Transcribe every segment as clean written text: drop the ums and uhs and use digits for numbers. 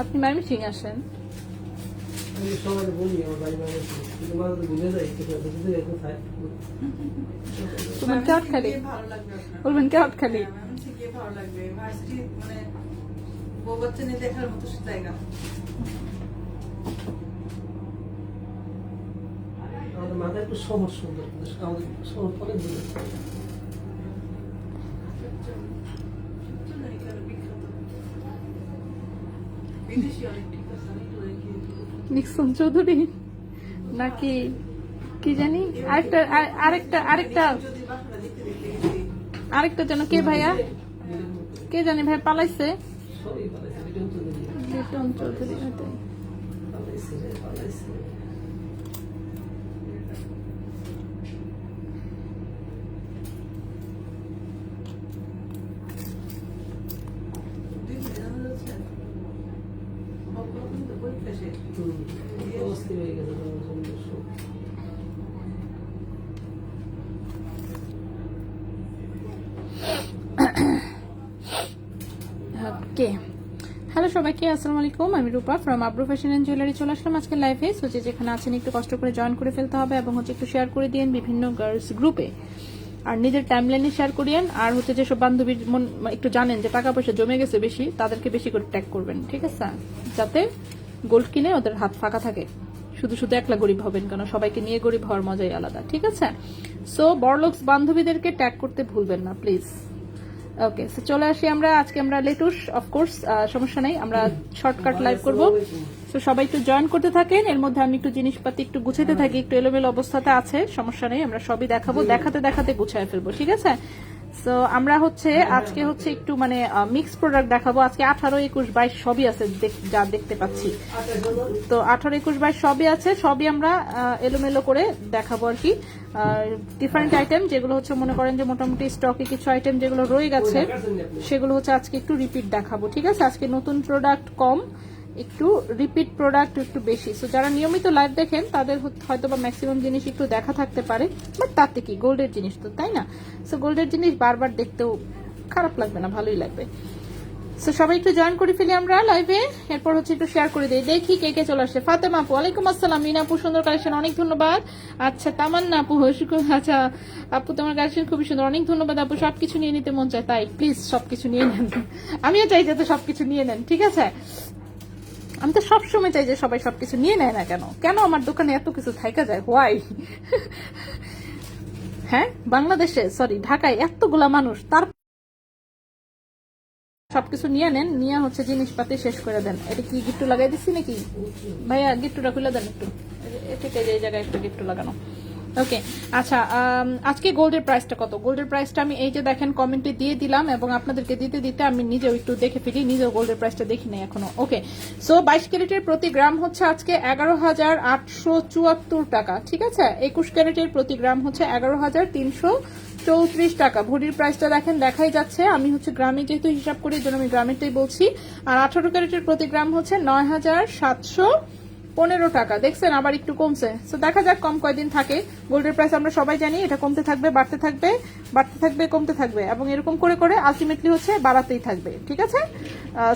আপনি ময়মনসিংহ আসেন? কেওটখালী বলবেন, কেওটখালী। আমাদের মাথায় একটু শহর সুন্দর, আমাদের শহর অনেক দূরে। নিক্সন চৌধুরী নাকি কি জানি, আরেকটা যেন কে ভাইয়া, কে জানি ভাই পালাইছে, লিটন চৌধুরী। ওকে, হ্যালো সবাইকে, আসসালামু আলাইকুম। আমি রূপা from Abru fashion and jewellery চলে আসলাম আজকে লাইভে। সোচে যেখানে আছেন একটু কষ্ট করে জয়েন করে ফেলতে হবে এবং হচ্ছে একটু শেয়ার করে দিন বিভিন্ন গার্লস গ্রুপে, আর নিজের টাইমলাইনে শেয়ার করিয়েন। আর হচ্ছে যেসব বান্ধবীর মন একটু জানেন যে টাকা পয়সা জমে গেছে বেশি, তাদেরকে বেশি করে ট্যাগ করবেন, ঠিক আছে, যাতে গোল্ড কিনে ওদের হাত ফাঁকা থাকে। শুধু শুধু একলা গরিব হবেন কেন, সবাইকে নিয়ে গরিব হওয়ার মজাই আলাদা, ঠিক আছে। সো বড়লোকস বান্ধবীদেরকে ট্যাগ করতে ভুলবেন না প্লিজ। ওকে, সো চলে আসি আমরা। আজকে আমরা লেটুস, অফকোর্স সমস্যা নেই, আমরা শর্টকাট লাইভ করব। তো সবাই একটু জয়েন করতে থাকেন। এর মধ্যে আমি একটু জিনিসপাতি একটু গুছাতে থাকি, একটু এলোমেলো অবস্থাতে আছে, সমস্যা নেই, আমরা সবই দেখাবো, দেখাতে দেখাতে গুছায় ফেলবো, ঠিক আছে। সো আমরা হচ্ছে আজকে হচ্ছে একটু মানে মিক্স প্রোডাক্ট দেখাবো। আজকে 18, 21, 22 সবই আছে, যা দেখতে পাচ্ছি। তো 18, 21, 22 সবই আছে, সবই আমরা এলোমেলো করে দেখাবো আর কি। ডিফারেন্ট আইটেম যেগুলো হচ্ছে মনে করেন যে মোটামুটি স্টকে কিছু আইটেম যেগুলো রয়ে গেছে সেগুলো হচ্ছে আজকে একটু রিপিট দেখাবো, ঠিক আছে। আজকে নতুন প্রোডাক্ট কম, একটু রিপিট প্রোডাক্ট একটু বেশি। সো যারা নিয়মিত লাইভ দেখেন তাদের হয়তো বা ম্যাক্সিমাম জিনিস একটু দেখা থাকতে পারে, বাট তাতে কি, গোল্ডের জিনিস তো, তাই না। সো গোল্ডের জিনিস বারবার দেখতেও খারাপ লাগবে না, ভালোই লাগবে। সো সবাই একটু জয়েন করে ফেলি আমরা লাইভে, এরপর হচ্ছে একটু শেয়ার করে দিই। দেখি কে কে চলে আসছে। ফাতেমা আপু, ওয়ালাইকুম আসসালাম। মিনা আপু, সুন্দর কালেকশন, অনেক ধন্যবাদ। আচ্ছা, তামান্না আপু, আচ্ছা আপু তোমার কালেকশন খুবই সুন্দর, অনেক ধন্যবাদ আপু। সবকিছু নিয়ে নিতে মন চায়, তাই প্লিজ সবকিছু নিয়ে নেন। আমিও চাই যাতে সবকিছু নিয়ে নেন, ঠিক আছে। আমি তো সবসময় চাই যে সবাই সবকিছু নিয়ে নেয় না, কেন কেন আমার দোকানে এত কিছু থাইকা যায়, হোয়াই। হ্যাঁ, বাংলাদেশে সরি ঢাকায় এতগুলা মানুষ, তার সবকিছু নিয়ে নেন, নিয়ে হচ্ছে জিনিসপাতি শেষ করে দেন। এটা কি গিফট লাগাই দিচ্ছি নাকি ভাইয়া? গিফটটা খুলে দেন একটু, ঠিক আছে, এই জায়গায় একটু গিফট লাগানো। ওকে, আচ্ছা, আজকে গোল্ডের প্রাইসটা কত? গোল্ডের প্রাইসটা আমি এই যে দেখেন কমেন্টে দিয়ে দিলাম, এবং আপনাদেরকে দিতে দিতে আমি নিজেও একটু দেখে ফেলি, নিজেও গোল্ডের প্রাইসটা দেখি নাই এখনো। ওকে, সো 22 ক্যারেটের প্রতি গ্রাম হচ্ছে আজকে 11,874 টাকা, ঠিক আছে। 21 ক্যারেটের প্রতি গ্রাম হচ্ছে 11,334 টাকা। ভরির প্রাইসটা দেখেন, দেখাই যাচ্ছে, আমি হচ্ছে গ্রামে যেহেতু হিসাব করি এই জন্য আমি গ্রামেরটাই বলছি। আর 18 ক্যারেটের প্রতি গ্রাম হচ্ছে 9,715 টাকা। দেখছেন, আবার একটু কমছে। সো দেখা যাক কম কয়দিন থাকে। গোল্ডের প্রাইস আমরা সবাই জানি এটা কমতে থাকবে, বাড়তে থাকবে, বাড়তে থাকবে, কমতে থাকবে, এবং এরকম করে করে আলটিমেটলি হচ্ছে বাড়াতেই থাকবে, ঠিক আছে।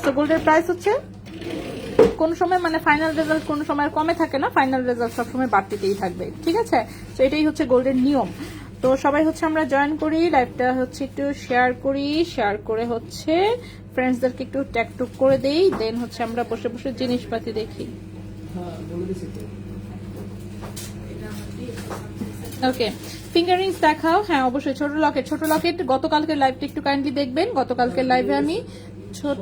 সো গোল্ডের প্রাইস হচ্ছে কোন সময় মানে ফাইনাল রেজাল্ট কোন সময় কমে থাকে না, ফাইনাল রেজাল্ট সবসময় বাড়তেই থাকবে, ঠিক আছে। তো এটাই হচ্ছে গোল্ডের নিয়ম। তো সবাই হচ্ছে আমরা জয়েন করি, লাইভটা হচ্ছে একটু শেয়ার করি, শেয়ার করে হচ্ছে ফ্রেন্ডসদেরকে একটু ট্যাগ টুক করে দেই, দেন হচ্ছে আমরা বসে বসে জিনিসপাতি দেখি। ওকে, ফিঙ্গার রিংস দেখাও। হ্যাঁ অবশ্যই, ছোট লকেট, ছোট লকেট গতকালকের লাইভটা একটু কাইন্ডলি দেখবেন। গতকালকের লাইভে আমি ছোট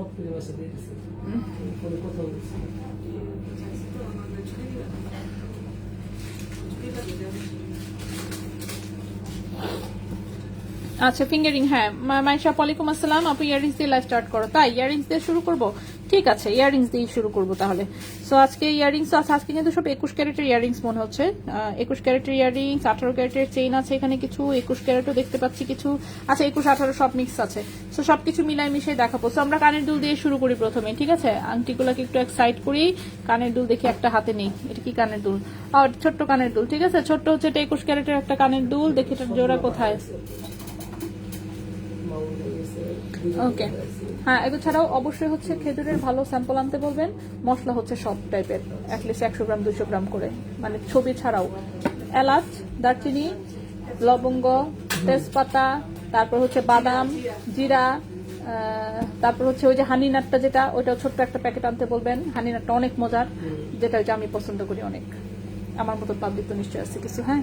আচ্ছা ফিঙ্গারিং, হ্যাঁ মাইশা, ওয়ালাইকুম আসসালাম আপু। ইয়ারিংস দিয়ে লাইভ স্টার্ট করো, তাই ইয়ারিংস দিয়ে শুরু করবো, ঠিক আছে, ইয়ারিংস দিয়ে শুরু করবো তাহলে। সো আজকে ইয়ারিংস আছে, আজকে কিন্তু সব 21 ক্যারেটের ইয়ারিংস মনে হচ্ছে। 21 ক্যারেটের ইয়ারিংস, 18 ক্যারেটের চেইন আছে এখানে কিছু, 21 ক্যারেটও দেখতে পাচ্ছি কিছু, আচ্ছা 21, 18 সব মিক্স আছে। সো সবকিছু মিলাই মিশিয়ে দেখাবো। সো আমরা কানের দুল দিয়ে শুরু করি প্রথমে, ঠিক আছে। আংটিগুলোকে একটু এক সাইড করি, কানের দুল দেখি একটা হাতে নেই, এটা কি কানের দুল? ছোট্ট কানের দুল, ঠিক আছে, ছোট্ট হচ্ছে এটা 21 ক্যারেটের একটা কানের দুল, দেখি এটার জোড়া কোথায়। ওকে, হ্যাঁ এগুলো ছাড়াও অবশ্যই হচ্ছে খেজুরের ভালো স্যাম্পল আনতে বলবেন। মশলা হচ্ছে সব টাইপের, অ্যাটলিস্ট 100 গ্রাম 200 গ্রাম করে, মানে ছবি ছাড়াও এলাচ, দারচিনি, লবঙ্গ, তেজপাতা, তারপর হচ্ছে বাদাম, জিরা, তারপর হচ্ছে ওই যে হানি নাটটা যেটা, ওইটা ছোট্ট একটা প্যাকেট আনতে বলবেন। হানি নাটটা অনেক মজার, যেটা ওইটা আমি পছন্দ করি অনেক। আমার মতো পাবলিক তো নিশ্চয়ই আছে কিছু, হ্যাঁ,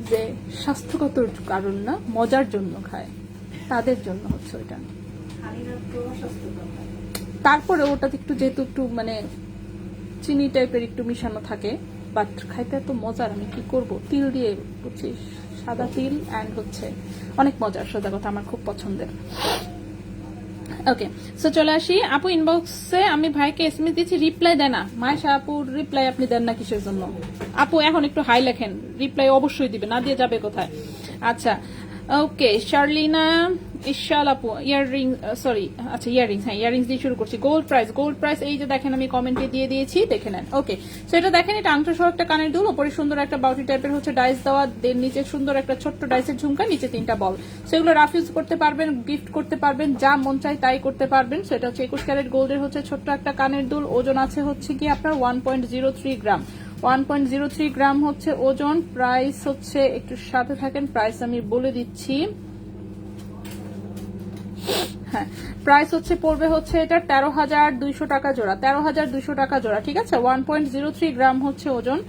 যে স্বাস্থ্যগত কারণ না, মজার জন্য খায়, তাদের জন্য হচ্ছে ওইটা। তারপরে ওটাতে একটু যেহেতু একটু মানে চিনি টাইপের একটু মিশানো থাকে, বাট খাইতে এত মজার, আমি কি করব, তিল দিয়ে বুঝছি, সাদা তিল অ্যান্ড হচ্ছে অনেক মজার, সোজা কথা আমার খুব পছন্দের। ওকে, সো চলে আসি। আপু ইনবক্সে আমি ভাইকে এসএমএস দিয়েছি, রিপ্লাই দেন না। মায়েশা আপুর রিপ্লাই আপনি দেন না কিসের জন্য? আপু এখন একটু হাই লেখেন, রিপ্লাই অবশ্যই দিবে, না দিয়ে যাবে কোথায়? আচ্ছা ওকে, শার্লিনা ইশাল আপু ইয়াররিং, সরি আচ্ছা ইয়াররিংস, হ্যাঁ ইয়াররিংস দিয়ে শুরু করছি। গোল্ড প্রাইস এই যে দেখেন আমি কমেন্টে দিয়ে দিয়েছি, দেখে নেন। ওকে, সো এটা দেখেন, এটা আংটা সহ একটা কানের দুল, উপরে সুন্দর একটা বাউটি টাইপের হচ্ছে ডাইস দেওয়া, দেন নিচে সুন্দর একটা ছোট্ট ডাইসের ঝুমকা, নিচে 3টা বল। সেগুলো রাফ ইউজ করতে পারবেন, গিফট করতে পারবেন, যা মন চাই তাই করতে পারবেন। সেটা হচ্ছে 21 ক্যারেট গোল্ডের হচ্ছে ছোট্ট একটা কানের দুল, ওজন আছে হচ্ছে কি আপনার 1.03 গ্রাম। 1.03 গ্রাম হচ্ছে ওজন। প্রাইস হচ্ছে, একটু সাথে থাকেন, প্রাইস আমি বলে দিচ্ছি। হ্যাঁ, প্রাইস হচ্ছে পড়বে হচ্ছে এটা 13,200 টাকা জোড়া, 13,200 টাকা জোড়া, ঠিক আছে। 1.03 গ্রাম হচ্ছে ওজন,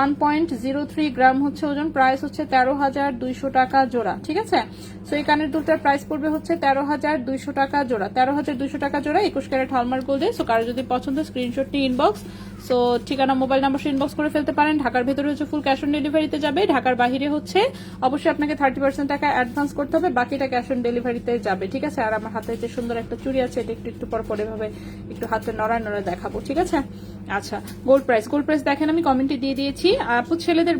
1.03 গ্রাম হচ্ছে ওজন। প্রাইস হচ্ছে 13,200 টাকা জোড়া, ঠিক আছে। সো এই কানের দুলটার প্রাইস পড়বে হচ্ছে 13,200 টাকা জোড়া, 13,200 টাকা জোড়া, 21 ক্যারেট হলমার্ক গোল্ডে। সো কারো যদি পছন্দ, স্ক্রিনশট নিয়ে ইনবক্স, সো ঠিকানা মোবাইল নাম্বার ইনবক্স করে ফেলতে পারেন। ঢাকার ভেতরে হচ্ছে ফুল ক্যাশ অন ডেলিভারিতে যাবে, ঢাকার বাইরে হচ্ছে অবশ্যই আপনাকে 30% টাকা অ্যাডভান্স করতে হবে, বাকিটা ক্যাশ অন ডেলিভারিতে যাবে, ঠিক আছে। আর আমার হাতে যে সুন্দর একটা চুড়ি আছে, এটা একটু পর এভাবে একটু হাতে নড়ায় দেখাবো, ঠিক আছে। আচ্ছা, গোল্ড প্রাইস দেখেন আমি কমেন্টে দিয়ে দিয়েছি। আপু ছেলেদের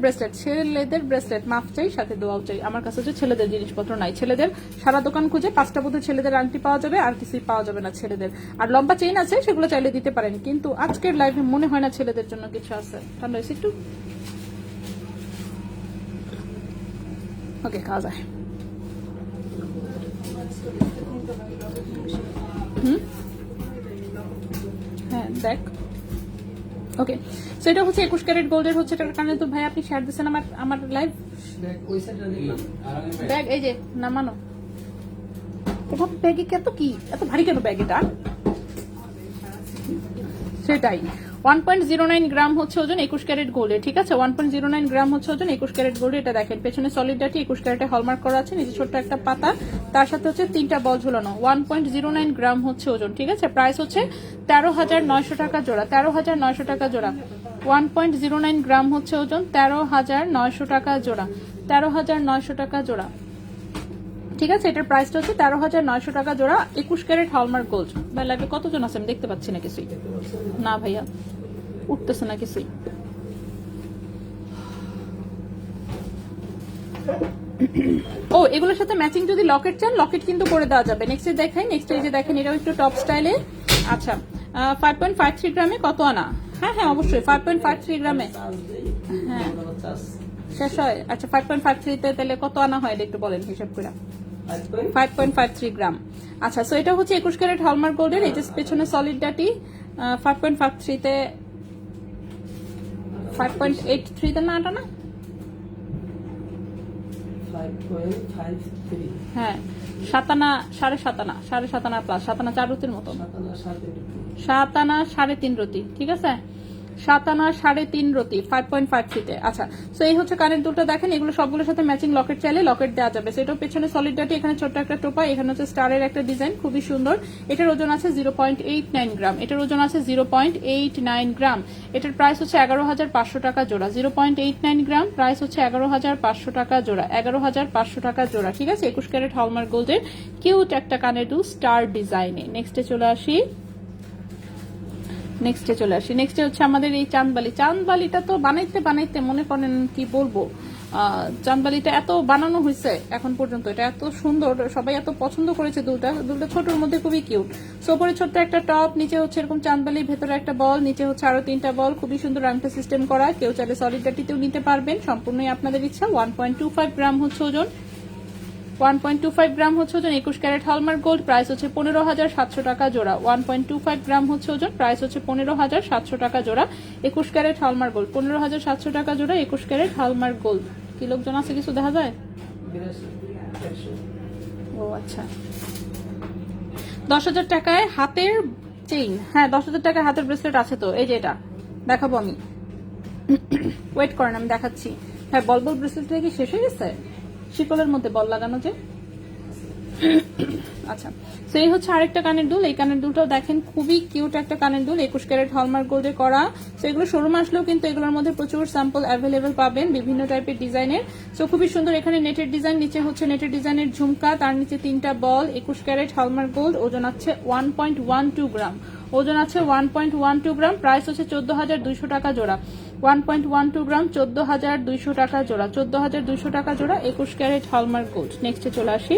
ব্রেসলেট মাফ চাই, সাথে দোয়াও চাই। আমার কাছে হচ্ছে ছেলেদের জিনিসপত্র নাই, ছেলেদের সারা দোকান খুঁজে 5টা বোধহয় ছেলেদের আংটি পাওয়া যাবে, আর কিছুই পাওয়া যাবে না ছেলেদের। আর লম্বা চেইন আছে, সেগুলো চাইলে দিতে পারেন, কিন্তু আজকের লাইফে মনে হয় না ছেলেদের জন্য কিছু আছে। ঠান্ডা হয়েছে একটু, ওকে খাওয়া যায়। হ্যাঁ দেখ, ওকে। সেটা হচ্ছে 21 ক্যারেট গোল্ডের হচ্ছে টাকার কারণে। তো ভাই আপনি শেয়ার দিচ্ছেন আমার লাইভ ব্যাগ, এই যে নামানো ব্যাগে কত কি এত ভারী কেন ব্যাগ এটা? সেটাই, 1.09 গ্রাম হচ্ছে ওজন, 21 ক্যারেট গোল্ডের, ঠিক আছে। 1.09 গ্রাম হচ্ছে ওজন, 21 ক্যারেট গোল্ডের। এটা দেখেন পেছনে সলিড ডাটি 21 ক্যারেটে হলমার্ক করা আছে, নিচে ছোট্ট একটা পাতা, তার সাথে হচ্ছে 3টা বল ঝুলানো। 1.09 গ্রাম হচ্ছে ওজন, ঠিক আছে। প্রাইস হচ্ছে 13,900 টাকা জোড়া, 13,900 টাকা জোড়া। 1.09 গ্রাম হচ্ছে ওজন, 13,900 টাকা জোড়া, 13,900 টাকা জোড়া, ঠিক আছে। এটার প্রাইসটা হচ্ছে 13,900 টাকা জোড়া, 21 ক্যারেট হলমার্ক গোল্ড। ভাই লাইভে কতজন আছে আমি দেখতে পাচ্ছি না কিছুই, না ভাইয়া উঠতেছে না কিছুই। ও এগুলোর সাথে ম্যাচিং যদি লকেট চান, লকেট কিন্তু করে দেওয়া যাবে। নেক্সট দেখাই, নেক্সট এই যে দেখেন, এটাও একটু টপ স্টাইলে। আচ্ছা 5.53 গ্রামে কত আনা? হ্যাঁ হ্যাঁ অবশ্যই 5.53 গ্রামে, হ্যাঁ শেষ হয়। আচ্ছা 5.53 তাহলে কত আনা হয় এটা একটু বলেন হিসাব করে। 5.53 গ্রাম। আচ্ছা, সো এটা হচ্ছে 21 ক্যারেট হলমার্ক গোল্ডের, এই যে পেছনে সলিড ডাটি। 5.53 5.83 তে না আটা না, 5.53, হ্যাঁ 7 আনা, 7.5 আনা, 7.5 আনা প্লাস 7 আনা 4 রুটির মতো, 7 আনা 3.5 রুটি, ঠিক আছে। 7 আনা 3.5 রুটি 5.53 তে। আচ্ছা, সো এই হচ্ছে কানের দুলটা দেখেন, এগুলো সবগুলোর সাথে ম্যাচিং লকেট চাইলে লকেট দেওয়া যাবে। সেটাও পেছনে সলিড ডাটি, এখানে ছোট্ট একটা টোপা, এখানে হচ্ছে স্টারের একটা ডিজাইন, খুবই সুন্দর। এটার ওজন আছে 0.89 গ্রাম, এটার ওজন আছে 0.89 গ্রাম। এটার প্রাইস হচ্ছে 11,500 টাকা জোড়া, 0.89 গ্রাম, প্রাইস হচ্ছে 11,500 টাকা জোড়া, 11,500 টাকা জোড়া, ঠিক আছে। 21 ক্যারেট হলমার্ক গোল্ডের কিউট একটা কানের দুল স্টার ডিজাইনে। নেক্সটে চলে আসি, নেক্সটে হচ্ছে আমাদের এই চাঁদবালিটা তো বানাইতে মনে করেন কি বলবো, চাঁদবালিটা এত বানানো হয়েছে এখন পর্যন্ত, এটা এত সুন্দর, সবাই এত পছন্দ করেছে দুলটা ছোটর মধ্যে খুবই কিউট। সো উপরে ছোট্ট একটা টপ, নিচে হচ্ছে এরকম চাঁদবালি, ভেতরে একটা বল, নিচে হচ্ছে আরো 3টা বল, খুবই সুন্দর আংটা সিস্টেম করা। কেউ চাইলে সলিড ডাটিতেও নিতে পারবেন, সম্পূর্ণই আপনাদের ইচ্ছা। 1.25 গ্রাম হচ্ছে ওজন, 1.25 গ্রাম হচ্ছে ওজন 21 ক্যারেট হলমার্ক গোল্ড, প্রাইস হচ্ছে 15,700 টাকা জোড়া। 1.25 গ্রাম হচ্ছে ওজন, প্রাইস হচ্ছে 15,700 টাকা জোড়া। 21 ক্যারেট হলমার্ক গোল্ড, 15,700 টাকা জোড়া, 21 ক্যারেট হলমার্ক গোল্ড। কি লোকজন আছে কিছু দেখা যায়? ও আচ্ছা, 10,000 টাকায় হাতের চেইন। হ্যাঁ, 10,000 টাকায় হাতের ব্রেসলেট আছে তো, এই যে এটা দেখাবো আমি। ওয়েট করেন, আমি দেখাচ্ছি। হ্যাঁ, বল বল ব্রেসলেট কি শেষ হয়ে গেছে? শিকলের মধ্যে বল লাগানো যে। আচ্ছা, তো এই হচ্ছে আরেকটা কানের দুল। এই কানের দুলটাও দেখেন, খুবই কিউট একটা কানের দুল, 21 ক্যারেট হলমার্ক গোল্ডে করা। তো এগুলো শোরুমে আসলেও কিন্তু এগুলোর মধ্যে প্রচুর স্যাম্পল অ্যাভেলেবেল পাবেন বিভিন্ন টাইপের ডিজাইনের। তো খুবই সুন্দর। এখানে নেটের ডিজাইন, নিচে হচ্ছে নেটের ডিজাইনের ঝুমকা, তার নিচে 3টা বল, 21 ক্যারেট হলমার্ক গোল্ড। ওজন আছে 1.12 গ্রাম, ওজন আছে 1.12 গ্রাম। প্রাইস হচ্ছে 14,200 টাকা জোড়া। 1.12 গ্রাম, 14,200 টাকা জোড়া। 14,200 টাকা জোড়া, 21 ক্যারেট হলমার্ক গোল্ড। নেক্সটে চলে আসি।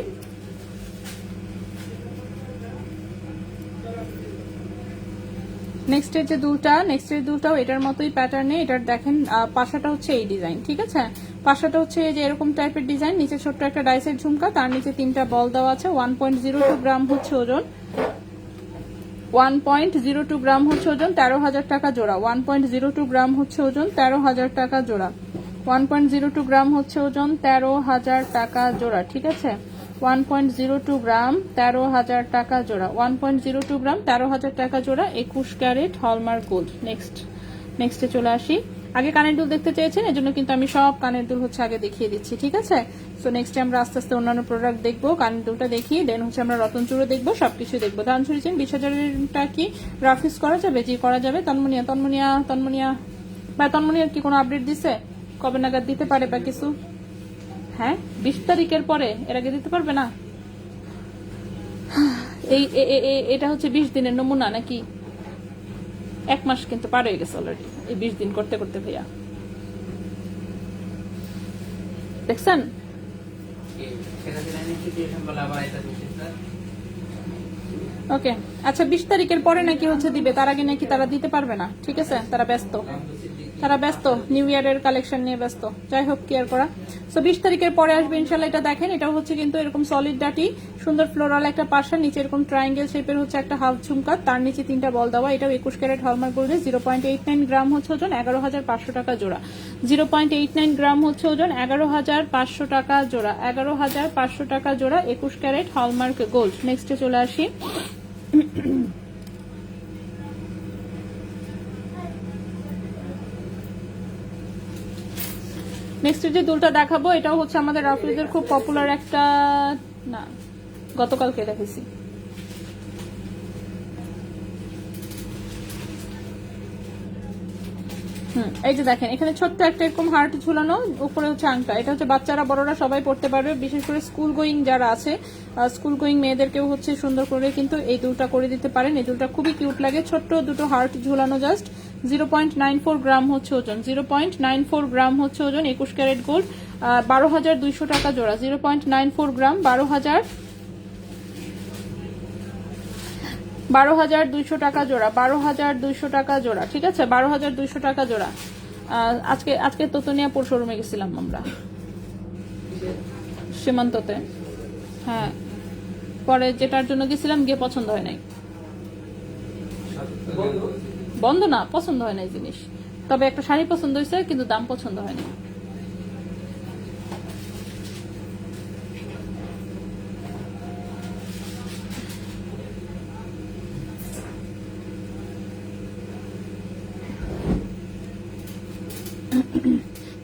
নেক্সটের যে দুলটা, নেক্সটের দুলটাও এটার মতোই প্যাটার্নে। এটার দেখেন পাশাটা হচ্ছে এই ডিজাইন, ঠিক আছে? পাশাটা হচ্ছে এই যে এরকম টাইপের ডিজাইন, নিচে ছোট্ট একটা ডাইসের ঝুমকা, তার নিচে 3টা বল দেওয়া আছে। 1.02 গ্রাম হচ্ছে ওজন, 1.02 গ্রাম হচ্ছে ওজন, 13,000 টাকা জোড়া। 1.02 গ্রাম হচ্ছে ওজন, 13,000 টাকা জোড়া। 1.02 গ্রাম হচ্ছে ওজন, 13,000 টাকা জোড়া, ঠিক আছে? 1.02 গ্রাম, 13,000 টাকা জোড়া। 1.02 গ্রাম, 13,000 টাকা জোড়া, 21 ক্যারেট হলমার্ক গোল্ড। নেক্সটে চলে আসি। আগে কানের দুল দেখতে চেয়েছেন, এজন্য কিন্তু আমি সব কানের দুল হচ্ছে আগে দেখিয়ে দিচ্ছি, ঠিক আছে? সো নেক্সটে আমরা আস্তে আস্তে অন্যান্য প্রোডাক্ট দেখবো। কানের দুলটা দেখি, দেন হচ্ছে আমরা রতন চূড়ো দেখবো, সবকিছু দেখবো। ধান ছড়িয়েছেন 20,000-টা কি গ্রাফিক্স করা যাবে? জি করা যাবে। তন্মনিয়ার কি কোনো আপডেট দিছে? কবে নাগাদ দিতে পারে বা কিছু? হ্যাঁ, 20 তারিখের পরে, এর আগে দিতে পারবে না? এটা হচ্ছে 20 দিনের নমুনা নাকি? 1 মাস কিন্তু পার হয়ে গেছে অলরেডি, এই 20 দিন করতে করতে। ভাইয়া দেখছেন? ওকে, আচ্ছা, 20 তারিখের পরে নাকি হচ্ছে দিবে, তার আগে নাকি তারা দিতে পারবে না, ঠিক আছে? তারা ব্যস্ত, নিউ ইয়ারের কালেকশন নিয়ে ব্যস্ত। যাই হোক, কেয়ার করা। সো 20 তারিখের পরে আসবে ইনশাল্লাহ। এটা দেখেন, এটা হচ্ছে কিন্তু এরকম সলিড ডাটি, সুন্দর ফ্লোরাল একটা পাশা, নিচে এরকম ট্রায়াঙ্গেল শেপের হচ্ছে একটা হাফ ঝুমকা, তার নিচে 3টা বল দেওয়া। এটাও 21 ক্যারেট হলমার্ক গোল্ডে, 0.89 গ্রাম হচ্ছে ওজন, 11,500 টাকা জোড়া। 0.89 গ্রাম হচ্ছে ওজন, 11,500 টাকা জোড়া। 11,500 টাকা জোড়া, 21 ক্যারেট হলমার্ক গোল্ড। নেক্সটে চলে আসি। নেক্সট যে দুলটা দেখাবো, এটাও হচ্ছে আমাদের রাফিজের খুব পপুলার একটা, না গতকালকে দেখেছি। এই যে দেখেন, এখানে ছোট্ট একটা এরকম হার্ট ঝুলানো, উপরে হচ্ছে আংটা। এটা হচ্ছে বাচ্চারা বড়রা সবাই পড়তে পারবে, বিশেষ করে স্কুল গোয়িং যারা আছে, স্কুল গোয়িং মেয়েদেরকেও হচ্ছে সুন্দর করে কিন্তু এই দুলটা করে দিতে পারেন। এই দুলটা খুবই কিউট লাগে, ছোট্ট দুটো হার্ট ঝুলানো জাস্ট। 0.94 গ্রাম হচ্ছে ওজন, 0.94 গ্রাম হচ্ছে ওজন, 21 ক্যারেট গোল্ড, 12,200 টাকা জোড়া। 0.94 গ্রাম, 12,200 টাকা জোড়া। 12,200 টাকা জোড়া, ঠিক আছে? 12,200 টাকা জোড়া। আজকে তোতনিয়া শোরুমে গেছিলাম আমরা, সীমান্ততে। হ্যাঁ, পরে যেটার জন্য গেছিলাম গিয়ে পছন্দ হয় নাই। বন্ধ না, পছন্দ হয় নাই জিনিস। তবে একটা শাড়ি পছন্দ হয়েছে, কিন্তু দাম পছন্দ হয়নি।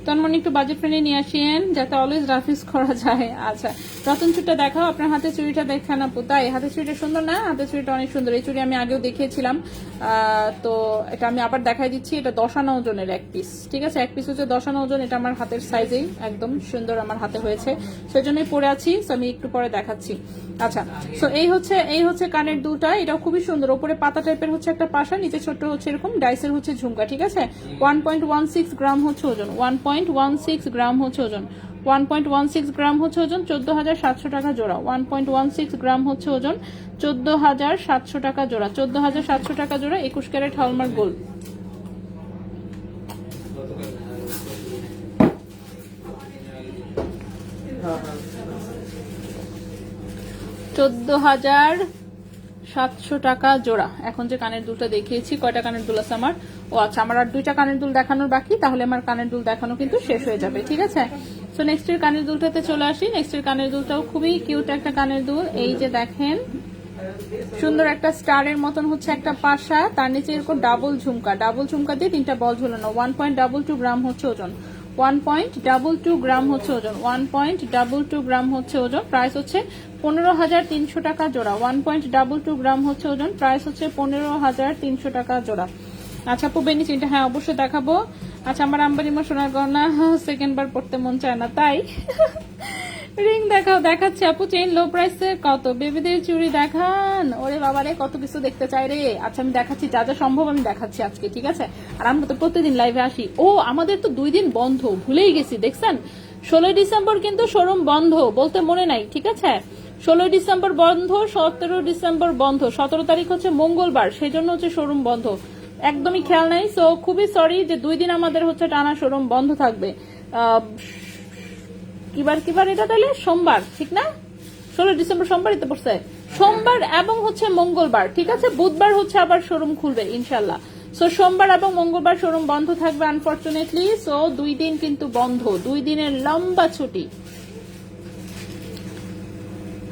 তার মানে একটু বাজেট ফ্রেন্ডলি নিয়ে আসেন, যাতে অলওয়েজ রাফিস করা যায়। আচ্ছা, রতন চুড়িটা দেখাও, আপনার হাতে চুড়িটা দেখান আপু। তাই হাতে চুড়িটা সুন্দর না? হাতে চুড়িটা অনেক সুন্দর। এই চুড়ি আমি আগেও দেখিয়েছিলাম, তো এটা আমি আবার দেখাই দিচ্ছি। এটা 10 আনা ওজনের এক পিস, ঠিক আছে? এক পিস হচ্ছে 10 আনা ওজন। এটা আমার হাতের সাইজেই একদম সুন্দর আমার হাতে হয়েছে, সেজন্যই পরে আছি। আমি একটু পরে দেখাচ্ছি। আচ্ছা, সো এই হচ্ছে কানের দুলটা। এটাও খুবই সুন্দর, ওপরে পাতা টাইপের হচ্ছে একটা পাশা, নিচে ছোট্ট হচ্ছে এরকম ডাইসের হচ্ছে ঝুমকা, ঠিক আছে? 1.16 গ্রাম হচ্ছে ওজন, 1.16 গ্রাম হচ্ছে ওজন, 1.16 গ্রাম হচ্ছে ওজন, 14,700 টাকা জোড়া। 1.16 গ্রাম হচ্ছে ওজন, 14,700 টাকা জোড়া। 14,700 টাকা জোড়া, 21 ক্যারেট হলমার্ক গোল্ড। 14,700 টাকা জোড়া। এখন যে কানের দুলটা দেখিয়েছি, কয়টা কানের দুল আছে আমার? ও আচ্ছা, আমার আর 2টা কানের দুল দেখানোর বাকি, তাহলে আমার কানের দুল দেখানো কিন্তু শেষ হয়ে যাবে। ঠিক আছে, তো নেক্সট এর কানের দুলটাতে চলে আসি। নেক্সট এর কানের দুলটাও খুবই কিউট একটা কানের দুল। এই যে দেখেন, সুন্দর একটা স্টারের মতন হচ্ছে একটা পাশা, তার নিচে এরকম ডাবল ঝুমকা দিয়ে 3টা বল ঝুলানো। 1.22 গ্রাম হচ্ছে ওজন, 1.22 গ্রাম হচ্ছে ওজন, 1.22 গ্রাম হচ্ছে ওজন। প্রাইস হচ্ছে 15,300 টাকা জোড়া। 1.22 গ্রাম হচ্ছে ওজন, প্রাইস হচ্ছে 15,300 টাকা জোড়া। আচ্ছা আপু, বেনি চিনটা, হ্যাঁ অবশ্যই দেখাবো। আচ্ছা, আমার আম্বারিমা সোনার গয়না সেকেন্ড বার পড়তে মন চায় না, তাই রিং দেখাচ্ছে আপু। চেইন লো প্রাইসে কত? বেবিদের চুড়ি দেখান। ওরে বাবারে, কত কিছু দেখতে চাই রে। আচ্ছা আমি দেখাচ্ছি, যা যা সম্ভব আমি দেখাচ্ছি আজকে, ঠিক আছে? আর আমরা তো প্রতিদিন লাইভে আসি। ও আমাদের তো 2 দিন বন্ধ, ভুলেই গেছি, দেখছেন? 16 ডিসেম্বর কিন্তু শোরুম বন্ধ, বলতে মনে নাই, ঠিক আছে? 16 ডিসেম্বর বন্ধ, 17 ডিসেম্বর বন্ধ, 17 তারিখ হচ্ছে মঙ্গলবার, সেই জন্য হচ্ছে শোরুম বন্ধ। একদমই খেয়াল নাই, সো খুবই সরি যে 2 দিন আমাদের হচ্ছে টানা শোরুম বন্ধ থাকবে। কিবার এটা তাহলে সোমবার, ঠিক না? 16 ডিসেম্বর সোমবারই তো পড়ছে, সোমবার এবং হচ্ছে মঙ্গলবার, ঠিক আছে? বুধবার হচ্ছে আবার শোরুম খুলবে ইনশাল্লাহ। সো সোমবার এবং মঙ্গলবার শোরুম বন্ধ থাকবে আনফরচুনেটলি। সো 2 দিন কিন্তু বন্ধ, 2 দিনের লম্বা ছুটি।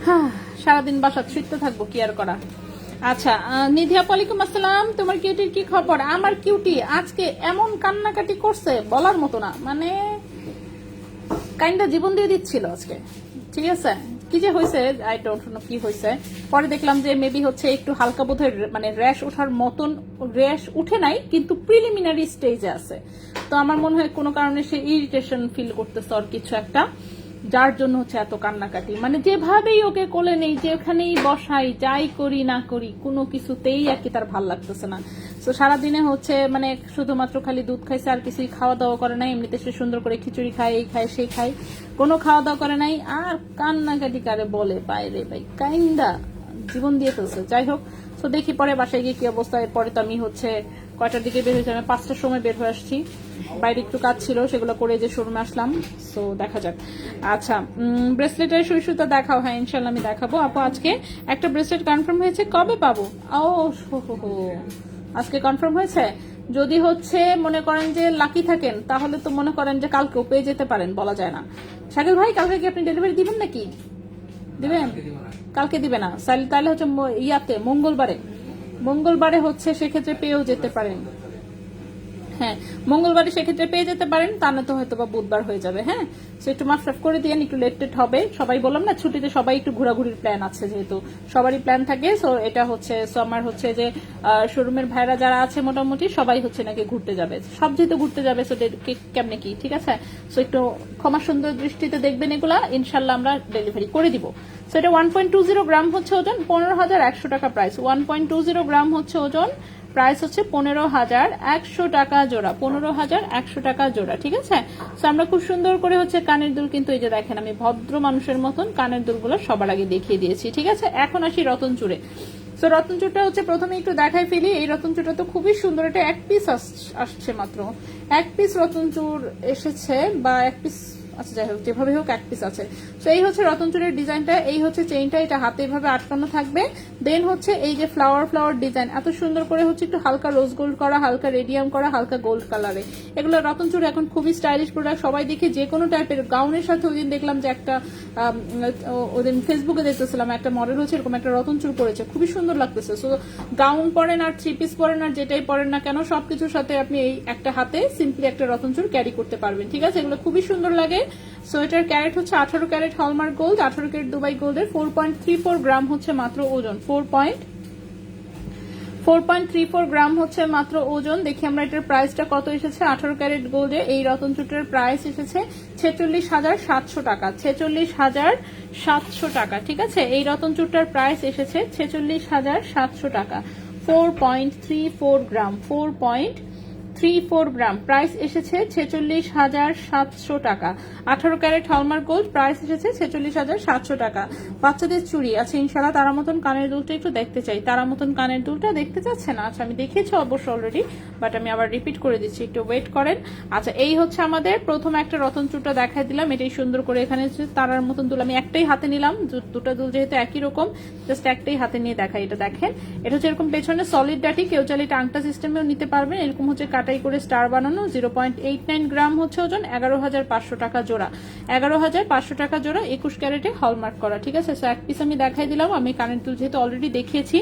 হ্যাঁ, সারাদিন বাসাত শুইতে থাকবো, কি আর করা। আচ্ছা, নিধি আপু ওয়ালাইকুম আসসালাম। তোমার কিউটির কি খবর? আমার কিউটি আজকে এমন কান্নাকাটি করছে বলার মতো না, মানে কাইন্ডা জীবন দিয়ে দিচ্ছিল আজকে, ঠিক আছে? কি যে হয়েছে আই ডোন্ট নো কি হয়েছে। পরে দেখলাম যে মেবি হচ্ছে একটু হালকা বোধহয় মানে র্যাশ ওঠার মতন, র্যাশ উঠে নাই কিন্তু প্রিলিমিনারি স্টেজে আছে। তো আমার মনে হয় কোনো কারণে সে ইরিটেশন ফিল করতেছে আর কিছু একটা, যার জন্য হচ্ছে এত কান্নাকাটি। মানে যেভাবেই ওকে কোলে নেই, যেখানেই বসাই, যাই করি না করি, কোনো কিছুতেই আর কি তার ভাল লাগতেছে না। তো সারাদিনে হচ্ছে মানে শুধুমাত্র খালি দুধ খাইছে, আর কিছুই খাওয়া দাওয়া করে নাই। এমনিতে সে সুন্দর করে খিচুড়ি খায়, এই খায় সেই খায়, কোনো খাওয়া দাওয়া করে নাই। আর কান্নাকাটি কারে বলে, বাইরে ভাই কাইন্দা জীবন দিয়ে ফেলছে। যাই হোক, তো দেখি পরে বাসায় গিয়ে কি অবস্থা। এরপরে তো আমি হচ্ছে কয়টার দিকে বের হয়েছি? আমি 5টার সময় বের হয়ে আসছি, বাইরে একটু কাজ ছিল, সেগুলো করে যে শোরুমে আসলাম। সো দেখা যাক। আচ্ছা, ব্রেসলেটের সুতা দেখাও। হ্যাঁ ইনশাল্লাহ আমি দেখাবো আপু। আজকে একটা ব্রেসলেট কনফার্ম হয়েছে, কবে পাবো? ও হো, আজকে কনফার্ম হয়েছে। যদি হচ্ছে মনে করেন যে লাকি থাকেন, তাহলে তো মনে করেন যে কালকেও পেয়ে যেতে পারেন, বলা যায় না। শাকিল ভাই, কালকে কি আপনি ডেলিভারি দিবেন নাকি? দিবেন? কালকে দিবে না, তাহলে হচ্ছে ইয়াতে মঙ্গলবারে হচ্ছে সেক্ষেত্রে পেয়েও যেতে পারেন। হ্যাঁ, মঙ্গলবারে সেক্ষেত্রে পেয়ে যেতে পারেন, তা না তো হয়তো বা বুধবার হয়ে যাবে। হ্যাঁ, সো একটু মাফ করে দিয়ে একটু লেট হবে। সবাই বললাম না ছুটিতে সবাই একটু ঘোরাঘুরির প্ল্যান আছে, যেহেতু সবারই প্ল্যান থাকে। সো এটা হচ্ছে, সো আমার হচ্ছে যে শোরুমের ভাইরা যারা আছে মোটামুটি সবাই হচ্ছে নাকি ঘুরতে যাবে, সব যেহেতু ঘুরতে যাবে। সো কেমনে কি, ঠিক আছে? সো একটু ক্ষমা সুন্দর দৃষ্টিতে দেখবেন এগুলা, ইনশাল্লাহ আমরা ডেলিভারি করে দিব। সো এটা 1.20 গ্রাম হচ্ছে ওজন, 15,100 টাকা প্রাইস। 1.20 গ্রাম হচ্ছে ওজন, প্রাইস হচ্ছে 15,100 টাকা জোড়া, 15,100 টাকা জোড়া, ঠিক আছে? তো আমরা খুব সুন্দর করে হচ্ছে কানের দুল কিন্তু এই যে দেখেন, আমি ভদ্র মানুষের মতন কানের দুলগুলো সবার আগে দেখিয়ে দিয়েছি, ঠিক আছে? এখন আসি রতন চূড়ে। তো রতন চূড়টা হচ্ছে প্রথমে একটু দেখাই ফেলি। এই রতন চূড়টা তো খুবই সুন্দর, এটা 1 পিস আসছে, মাত্র 1 পিস রতন চূড় এসেছে, বা 1 পিস, আচ্ছা যাই হোক, যেভাবে হোক 1 পিস আছে। তো এই হচ্ছে রতন চূড়ের ডিজাইনটা, এই হচ্ছে চেইনটা, এটা হাতে এইভাবে আটকানো থাকবে। দেন হচ্ছে এই যে ফ্লাওয়ার ডিজাইন, এত সুন্দর করে হচ্ছে একটু হালকা রোজ গোল্ড করা, হালকা রেডিয়াম করা, হালকা গোল্ড কালারে। এগুলো রতন চূড় এখন খুবই স্টাইলিশ প্রোডাক্ট, সবাই দেখে যে কোনো টাইপের গাউনের সাথে। ওই দিন দেখলাম যে একটা ওদিন ফেসবুকে দেখতেছিলাম একটা মডেল হচ্ছে এরকম একটা রতন চূড় পরেছে, খুবই সুন্দর লাগতেছে। সো গাউন পরেন আর 3 পিস পরেন আর যেটাই পরেন না কেন, সবকিছুর সাথে আপনি এই একটা হাতে সিম্পলি একটা রতন চূড় ক্যারি করতে পারবেন, ঠিক আছে? এগুলো খুবই সুন্দর লাগে। সো এটার ক্যারেট হচ্ছে 18 carat hallmark gold, 18 carat Dubai গোল্ডের, 4.34 গ্রাম হচ্ছে মাত্র ওজন, 4.34 গ্রাম হচ্ছে মাত্র ওজন। দেখি আমরা এটার প্রাইসটা কত এসেছে। 18 ক্যারেট গোল্ডে এই রতন চূড়ের প্রাইস এসেছে 46,700 টাকা, 46,700 টাকা, ঠিক আছে? এই রতন চূড়টার প্রাইস এসেছে 46,700 টাকা। 4.34 গ্রাম, 4.34 34 গ্রাম, প্রাইস এসেছে 46,700 টাকা। 18 ক্যারেট হলমার্ক গোল্ড, প্রাইস এসেছে 46,700 টাকা। বাচ্চাদের চুড়ি আছে ইনশাল্লাহ। তারা মতন কানের দুলটা একটু দেখতে চাই, তারা মতন কানের দুলটা দেখতে চাচ্ছেন? আচ্ছা আমি দেখিয়েছি অবশ্য অলরেডি, বাট আমি আবার রিপিট করে দিচ্ছি, একটু ওয়েট করেন। আচ্ছা এই হচ্ছে আমাদের প্রথম একটা রতন চূড়টা দেখাই দিলাম, এটাই সুন্দর করে এখানে তারার মতন দুল আমি একটাই হাতে নিলাম, দুটো দুল যেহেতু একই রকম জাস্ট একটাই হাতে নিয়ে দেখাই। এটা দেখেন, এটা হচ্ছে এরকম পেছনে সলিড ডাটি, কেউ চাইলে এটা আংটা সিস্টেমেও নিতে পারবেন। এরকম হচ্ছে কাটাই করে স্টার বানানো, 0.89 গ্রাম হচ্ছে ওজন, 11,500 টাকা জোড়া, 11,500 টাকা জোড়া, 21 ক্যারেটে হলমার্ক করা। ঠিক আছে, সো এক পিস আমি দেখাই দিলাম, আমি কানের দুল যেহেতু অলরেডি দেখিয়েছি।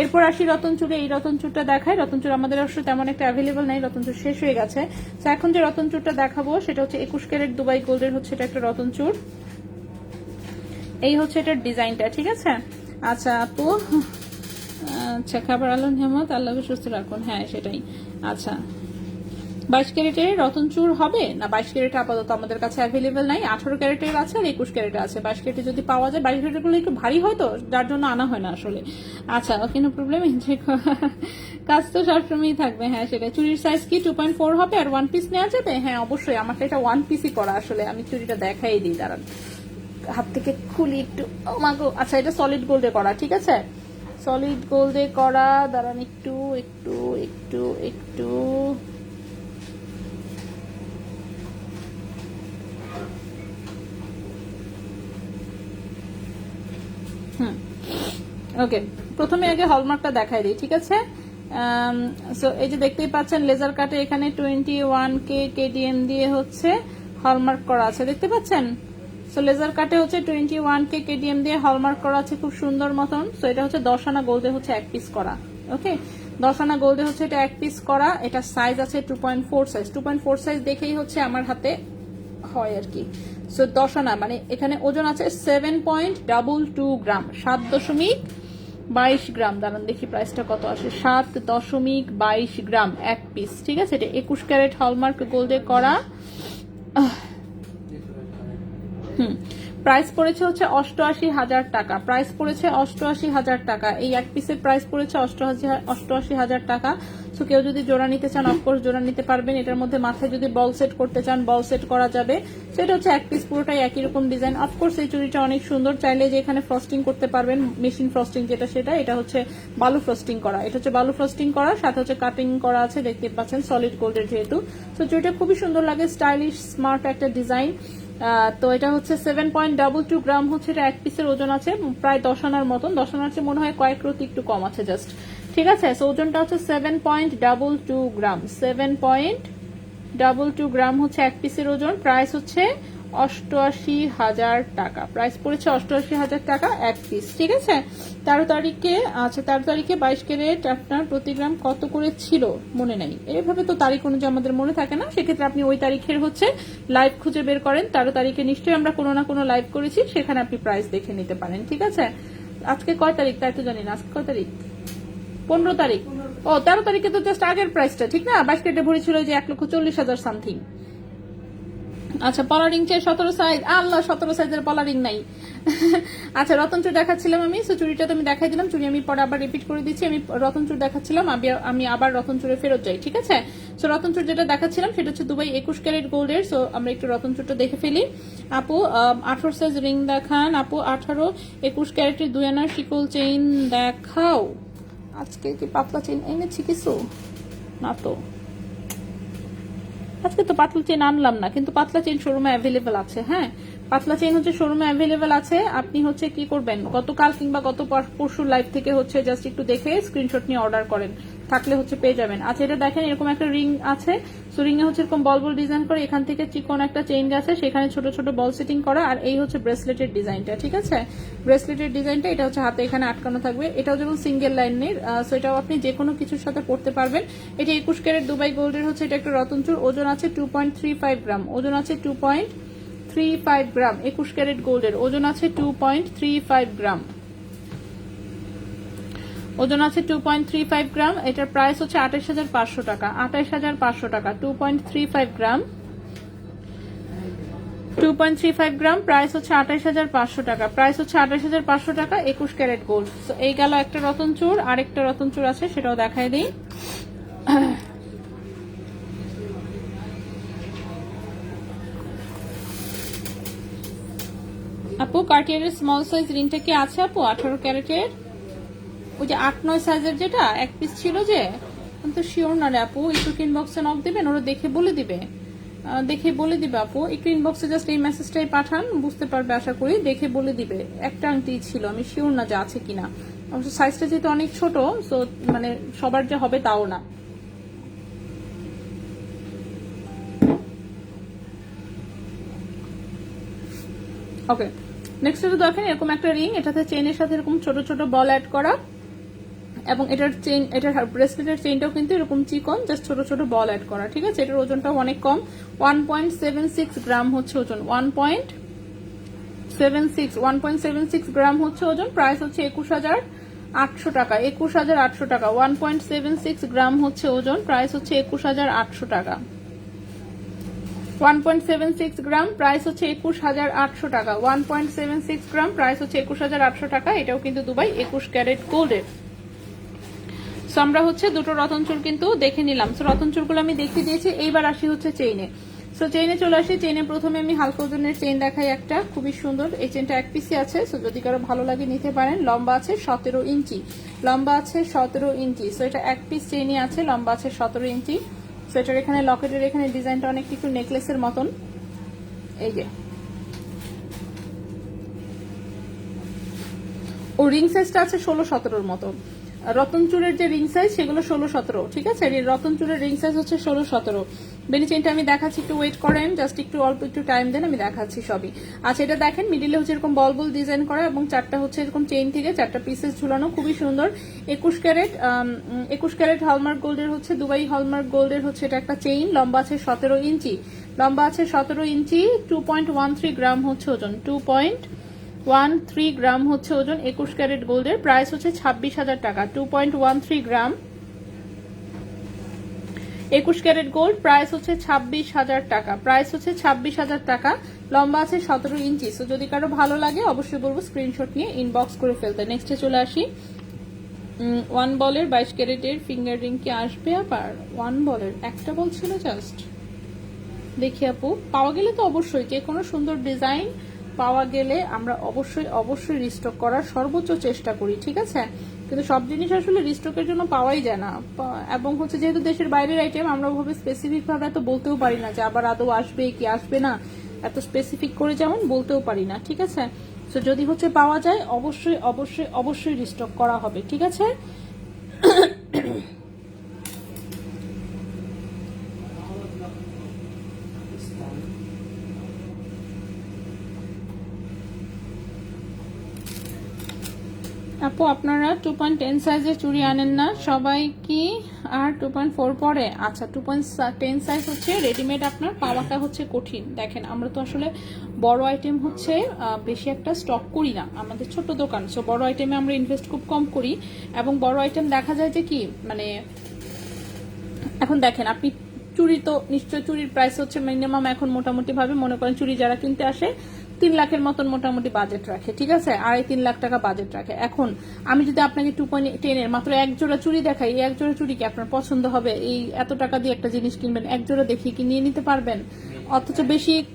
এরপর আসি রতন চূড়ে, এই রতন চূড়টা দেখাই। রতন চূড় আমাদের অবশ্য তেমন একটা অ্যাভেলেবল নাই, রতন চূড় শেষ হয়ে গেছে। তো এখন যে রতন চূড়টা দেখাবো সেটা হচ্ছে 21 ক্যারেট দুবাই গোল্ডের হচ্ছে এটা একটা রতন চূড়। এই হচ্ছে এটার ডিজাইনটা, ঠিক আছে। আচ্ছা আপু, আচ্ছা খাবার আলম হেমত, আল্লাহকে সুস্থ রাখুন, হ্যাঁ সেটাই। আচ্ছা 22 ক্যারেটের রতন চূড় হবে না? 22 ক্যারেট আপাতত আমাদের কাছে অ্যাভেলেবেল নাই, 18 ক্যারেটের আছে আর 21 ক্যারেটের আছে। 22 ক্যারেটে যদি পাওয়া যায়, 22 ক্যারেটের গুলো একটু ভারী হয় তো, যার জন্য আনা হয় না আসলে। আচ্ছা কোনো প্রবলেম, কাজ তো সবসময়ই থাকবে। হ্যাঁ সেটা। চুরির সাইজ কি 2.4 হবে আর 1 পিস নেওয়া যাবে? হ্যাঁ অবশ্যই, আমারটা এটা 1 পিসই করা। আসলে আমি চুরিটা দেখাই দিই, দাঁড়ান হাত থেকে খুলি একটু। আচ্ছা এটা সলিড গোল্ডে করা, ঠিক আছে, সলিড গোল্ডে করা। দাঁড়ান একটু একটু একটু একটু ওকে, প্রথমে আগে হলমার্কটা দেখাই দিই, ঠিক আছে। সো এই যে দেখতেই পাচ্ছেন লেজার কাটে এখানে 21K কেডিএম দিয়ে হচ্ছে হলমার্ক করা আছে, দেখতে পাচ্ছেন। সো লেজার কাটে হচ্ছে 21K কেডিএম দিয়ে হলমার্ক করা আছে খুব সুন্দর মতন। সো এটা হচ্ছে 10 আনা গোল্ডে হচ্ছে এক পিস করা। ওকে 10 আনা গোল্ডে হচ্ছে এটা এক পিস করা। এটা সাইজ আছে 2.4 সাইজ, 2.4 সাইজ দেখেই হচ্ছে আমার হাতে হয় আর কি। সো 10 আনা মানে এখানে ওজন আছে 7.22 গ্রাম, 7.22 গ্রাম। দাঁড়ান দেখি প্রাইসটা কত আসে, 7.22 গ্রাম এক পিস, ঠিক আছে। এটা 21 ক্যারেট হলমার্ক গোল্ডে করা। প্রাইস পড়েছে হচ্ছে 88,000 টাকা, প্রাইস পড়েছে 88,000 টাকা। এই এক পিসের প্রাইস পড়েছে 88,000 টাকা। সো কেউ যদি জোড়া নিতে চান অফকোর্স জোড়া নিতে পারবেন। এটার মধ্যে মাথায় যদি বল সেট করতে চান বল সেট করা যাবে। সেটা হচ্ছে এক পিস পুরোটাই একই রকম ডিজাইন। অফকোর্স এই চুড়িটা অনেক সুন্দর, চাইলে যে এখানে ফ্রস্টিং করতে পারবেন, মেশিন ফ্রস্টিং যেটা সেটা। এটা হচ্ছে বালু ফ্রস্টিং করা, এটা হচ্ছে বালু ফ্রস্টিং করা, সাথে হচ্ছে কাটিং করা আছে, দেখতে পাচ্ছেন সলিড গোল্ডের যেহেতু। তো চুড়িটা খুবই সুন্দর লাগে, স্টাইলিশ স্মার্ট একটা ডিজাইন। তো এটা হচ্ছে 7.22 গ্রাম হচ্ছে এটা এক পিসের ওজন আছে, প্রায় 10 আনার মতন। 10 আনার চেয়ে মনে হয় কয়েক রতি একটু কম আছে জাস্ট, ঠিক আছে। সো ওজনটা হচ্ছে 7.22 গ্রাম, 7.22 গ্রাম হচ্ছে এক পিসের ওজন। প্রাইস হচ্ছে 88,000 টাকা, প্রাইস পড়েছে 88,000 টাকা এক পিস, ঠিক আছে। 13 তারিখে, আচ্ছা 13 তারিখে 22 ক্যারেট আপনার প্রতি গ্রাম কত করে ছিল মনে নাই, এইভাবে তো তারিখ অনুযায়ী আমাদের মনে থাকে না। সেক্ষেত্রে আপনি ওই তারিখের হচ্ছে লাইভ খুঁজে বের করেন, 13 তারিখে নিশ্চয়ই আমরা কোনো না কোনো লাইভ করেছি, সেখানে আপনি প্রাইস দেখে নিতে পারেন, ঠিক আছে। আজকে কয় তারিখ তাই তো জানি না, আজকে কয় তারিখ, 15 তারিখ। ও 13 তারিখে তো জাস্ট আগের প্রাইসটা, ঠিক না। 22 ক্যারেটে ভরি ছিল যে 1,40,000 সামথিং। আচ্ছা পলারিং চাই 17 সাইজ, আল্লাহ 17 সাইজের পলারিং নাই। আচ্ছা রতন চুড় দেখাচ্ছিলাম আমি, সো চুড়িটা তো আমি দেখাই দিলাম, চুড়ি আমি পরে আবার রিপিট করে দিচ্ছি। আমি রতন চুড় দেখাচ্ছিলাম, আমি আবার রতন চুড়ে ফেরত যাই, ঠিক আছে। সো রতন চুড় যেটা দেখাচ্ছিলাম সেটা হচ্ছে দুবাই 21 ক্যারেট গোল্ডের। সো আমরা একটু রতন চুড়টা দেখে ফেলি। আপু 18 সাইজ রিং দেখান, আপু 18 21 ক্যারেটের 2 আনার শিকল চেইন দেখাও। আজকে কি পাতলা চেইন এনেছি কিছু না তো, আজকে তো পাতলা চেইন আনলাম না, কিন্তু পাতলা চেইন শোরুমে অ্যাভেলেবেল আছে। হ্যাঁ পাতলা চেইন হচ্ছে শোরুমে অ্যাভেলেবেল আছে। আপনি হচ্ছে কি করবেন, গতকাল কিংবা গত পরশু লাইভ থেকে হচ্ছে জাস্ট একটু দেখে স্ক্রিনশট নিয়ে অর্ডার করেন, থাকলে হচ্ছে পেয়ে যাবেন। আচ্ছা এটা দেখেন এরকম একটা রিং আছে, সো রিং এ হচ্ছে এরকম বল বল ডিজাইন করে, এখান থেকে চিকন একটা চেইন গেছে, সেখানে ছোট ছোট বল সেটিং করা। আর এই হচ্ছে ব্রেসলেটের ডিজাইনটা, ঠিক আছে। ব্রেসলেটের ডিজাইনটা এটা হচ্ছে হাতে এখানে আটকানো থাকবে। এটাও যেমন সিঙ্গেল লাইনের, সো এটাও আপনি যে কোনো কিছুর সাথে পড়তে পারবেন। এটা 21 ক্যারেট দুবাই গোল্ডের হচ্ছে এটা একটা রতন চূড়, ওজন আছে 2.35 গ্রাম, ওজন আছে 2.35 গ্রাম। 21 ক্যারেট গোল্ডের ওজন আছে 2.35 গ্রাম, ওজন আছে 2.35 গ্রাম। এটার প্রাইস হচ্ছে 28,500 টাকা, 28,500 টাকা। 2.35 গ্রাম, 2.35 গ্রাম, প্রাইস হচ্ছে 28,500 টাকা, প্রাইস হচ্ছে 28,500 টাকা। 21 ক্যারেট গোল্ড। তো এই গেল একটা রতন চূড়, আরেকটা রতন চূড় আছে সেটাও দেখাই দিই। আপু কার্টিয়ারের স্মল সাইজ রিংটা কি আছে আপু 18 ক্যারেটের? ওই যে 8-9 সাইজের যেটা এক পিস ছিল যে, আমি তো শিওর না রে আপু, একটু ইনবক্সে নক দিবেন, ওরা দেখে বলে দিবে, দেখে বলে দিবে আপু। একটু ইনবক্সে জাস্ট এই মেসেজটাই পাঠান, বুঝতে পারবে আশা করি, দেখে বলে দিবে। একটা আংটি ছিল, আমি শিওর না যে আছে কিনা। অবশ্য সাইজটা যেহেতু অনেক ছোট, সো মানে সবার যে হবে তাও না। ওকে, নেক্সট যেটা দেখেন এরকম একটা রিং, এটাতে চেইনের সাথে এরকম ছোট ছোট বল অ্যাড করা, এবং এটার চেইন, এটার ব্রেসলেটের চেইনটাও কিন্তু এরকম চিকন, জাস্ট ছোট ছোট বল অ্যাড করা, ঠিক আছে। এটার ওজনটাও অনেক কম, 1.76 গ্রাম হচ্ছে ওজন, 1.76 গ্রাম হচ্ছে ওজন। প্রাইস হচ্ছে 21,800 টাকা, 21,800 টাকা। 1.76 গ্রাম হচ্ছে ওজন, প্রাইস হচ্ছে 21,800 টাকা। 1.76 গ্রাম, প্রাইস হচ্ছে 21,800 টাকা। 1.76 গ্রাম, প্রাইস হচ্ছে 21,800 টাকা। এটাও কিন্তু দুবাই 21 ক্যারেট গোল্ডের। সো আমরা হচ্ছে দুটো রতন চুল কিন্তু দেখে নিলাম। সো রতন চুলগুলো আমি দেখিয়ে দিয়েছি, এইবার আসি হচ্ছে চেইনে। সো চেইনে চলে আসি। চেইনে প্রথমে আমি হালকা ওজনের চেইন দেখাই, একটা খুবই সুন্দর। এই চেইনটা এক পিসি আছে, সো যদি কারো ভালো লাগে নিতে পারেন। লম্বা আছে 17 ইঞ্চি, লম্বা আছে 17 ইঞ্চি। সো এটা এক পিস চেইনই আছে, লম্বা আছে 17 ইঞ্চি। সো এটার এখানে লকেটের এখানে ডিজাইনটা অনেক একটু নেকলেসের মতন, এই যে। ও রিং সাইজটা আছে 16-17 মতো। রতন চুরের যে রিং সাইজ সেগুলো 16-17, ঠিক আছে। রতন চুরের রিং সাইজ হচ্ছে 16-17। বেনি চেইনটা আমি দেখাচ্ছি, একটু ওয়েট করেন, জাস্ট একটু অল্প একটু টাইম দেন, আমি দেখাচ্ছি সবই। আচ্ছা, এটা দেখেন মিডিলে হচ্ছে এরকম বল বল ডিজাইন করা, এবং চারটা হচ্ছে এরকম চেইন থেকে চারটা পিসেস ঝুলানো, খুবই সুন্দর। 21 ক্যারেট হলমার্ক গোল্ডের হচ্ছে, দুবাই হলমার্ক গোল্ডের হচ্ছে এটা একটা চেইন। লম্বা আছে 17 ইঞ্চি, লম্বা আছে 17 ইঞ্চি। 2.13 গ্রাম হচ্ছে ওজন, 2.13 গ্রাম হচ্ছে ওজন। 21 ক্যারেট গোল্ডের। প্রাইস হচ্ছে 26,000 টাকা। 2.13 গ্রাম, 21 ক্যারেট গোল্ড, প্রাইস হচ্ছে 26,000 টাকা। প্রাইস হচ্ছে 26,000 টাকা। লম্বা আছে 17 ইঞ্চি। সো যদি কারো ভালো লাগে অবশ্যই বলবো স্ক্রিনশট নিয়ে ইনবক্স করে ফেলতে। নেক্সটে চলে আসি। 1 বলের 22 ক্যারেটের ফিঙ্গার রিং কি আসবে আবার? 1 বলের একটা বল ছিল জাস্ট, দেখি আপু পাওয়া গেলে তো অবশ্যই, যে কোনো সুন্দর ডিজাইন পাওয়া গেলে আমরা অবশ্যই রিস্টক করার সর্বোচ্চ চেষ্টা করি, ঠিক আছে। কিন্তু সব জিনিস আসলে রিস্টকের জন্য পাওয়াই যায় না, এবং হচ্ছে যেহেতু দেশের বাইরের আইটেম, আমরা ওভাবে স্পেসিফিক ভাবে এত বলতেও পারি না যে আবার আদৌ আসবে কি আসবে না, এত স্পেসিফিক করে যেমন বলতেও পারি না, ঠিক আছে। তো যদি হচ্ছে পাওয়া যায় অবশ্যই রিস্টক করা হবে, ঠিক আছে। আপু আপনারা 2.10 সাইজের চুড়ি আনেন না সবাই কি? আর 2.4 পরে? আচ্ছা, 2.10 সাইজ হচ্ছে রেডিমেড, আপনার পাওয়াটা হচ্ছে কঠিন। দেখেন আমরা তো আসলে বড় আইটেম হচ্ছে বেশি একটা স্টক করি না, আমাদের ছোট দোকান। সো বড় আইটেমে আমরা ইনভেস্ট খুব কম করি, এবং বড় আইটেম দেখা যায় যে কি মানে, এখন দেখেন আপনি চুড়ি তো নিশ্চয়, চুরির প্রাইস হচ্ছে মিনিমাম এখন মোটামুটি ভাবে মনে করেন চুড়ি যারা কিনতে আসে 3 লাখের মতন মোটামুটি বাজেট রাখে, ঠিক আছে, 2.5-3 লাখ টাকা বাজেট রাখে। এখন আমি যদি আপনাকে 2.10 এর মাত্র এক জোড়া চুড়ি দেখাই, এই এক জোড়া চুড়ি কি আপনার পছন্দ হবে? এই এত টাকা দিয়ে একটা জিনিস কিনবেন, এক জোড়া দেখিয়ে কি নিয়ে নিতে পারবেন? অথচ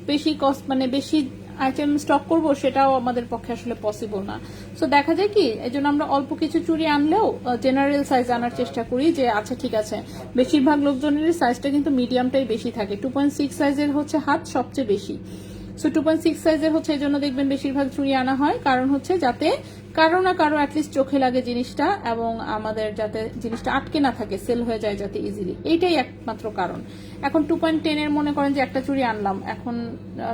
বেশি কস্ট মানে বেশি আইটেম স্টক করব, সেটাও আমাদের পক্ষে আসলে পসিবল না। সো দেখা যায় কি, এই জন্য আমরা অল্প কিছু চুড়ি আনলেও জেনারেল সাইজ আনার চেষ্টা করি, যে আচ্ছা ঠিক আছে। বেশিরভাগ লোকজনের সাইজটা কিন্তু মিডিয়ামটাই বেশি থাকে, 2.6 সাইজের হচ্ছে হাত সবচেয়ে বেশি। সো 2.6 সাইজের হচ্ছে এই জন্য দেখবেন বেশিরভাগ চুড়ি আনা হয়, কারণ হচ্ছে যাতে কারো না কারো অ্যাটলিস্ট চোখে লাগে জিনিসটা, এবং আমাদের যাতে জিনিসটা আটকে না থাকে, সেল হয়ে যায় যাতে ইজিলি, এইটাই একমাত্র কারণ। এখন 2.10 এর মনে করেন যে একটা চুড়ি আনলাম, এখন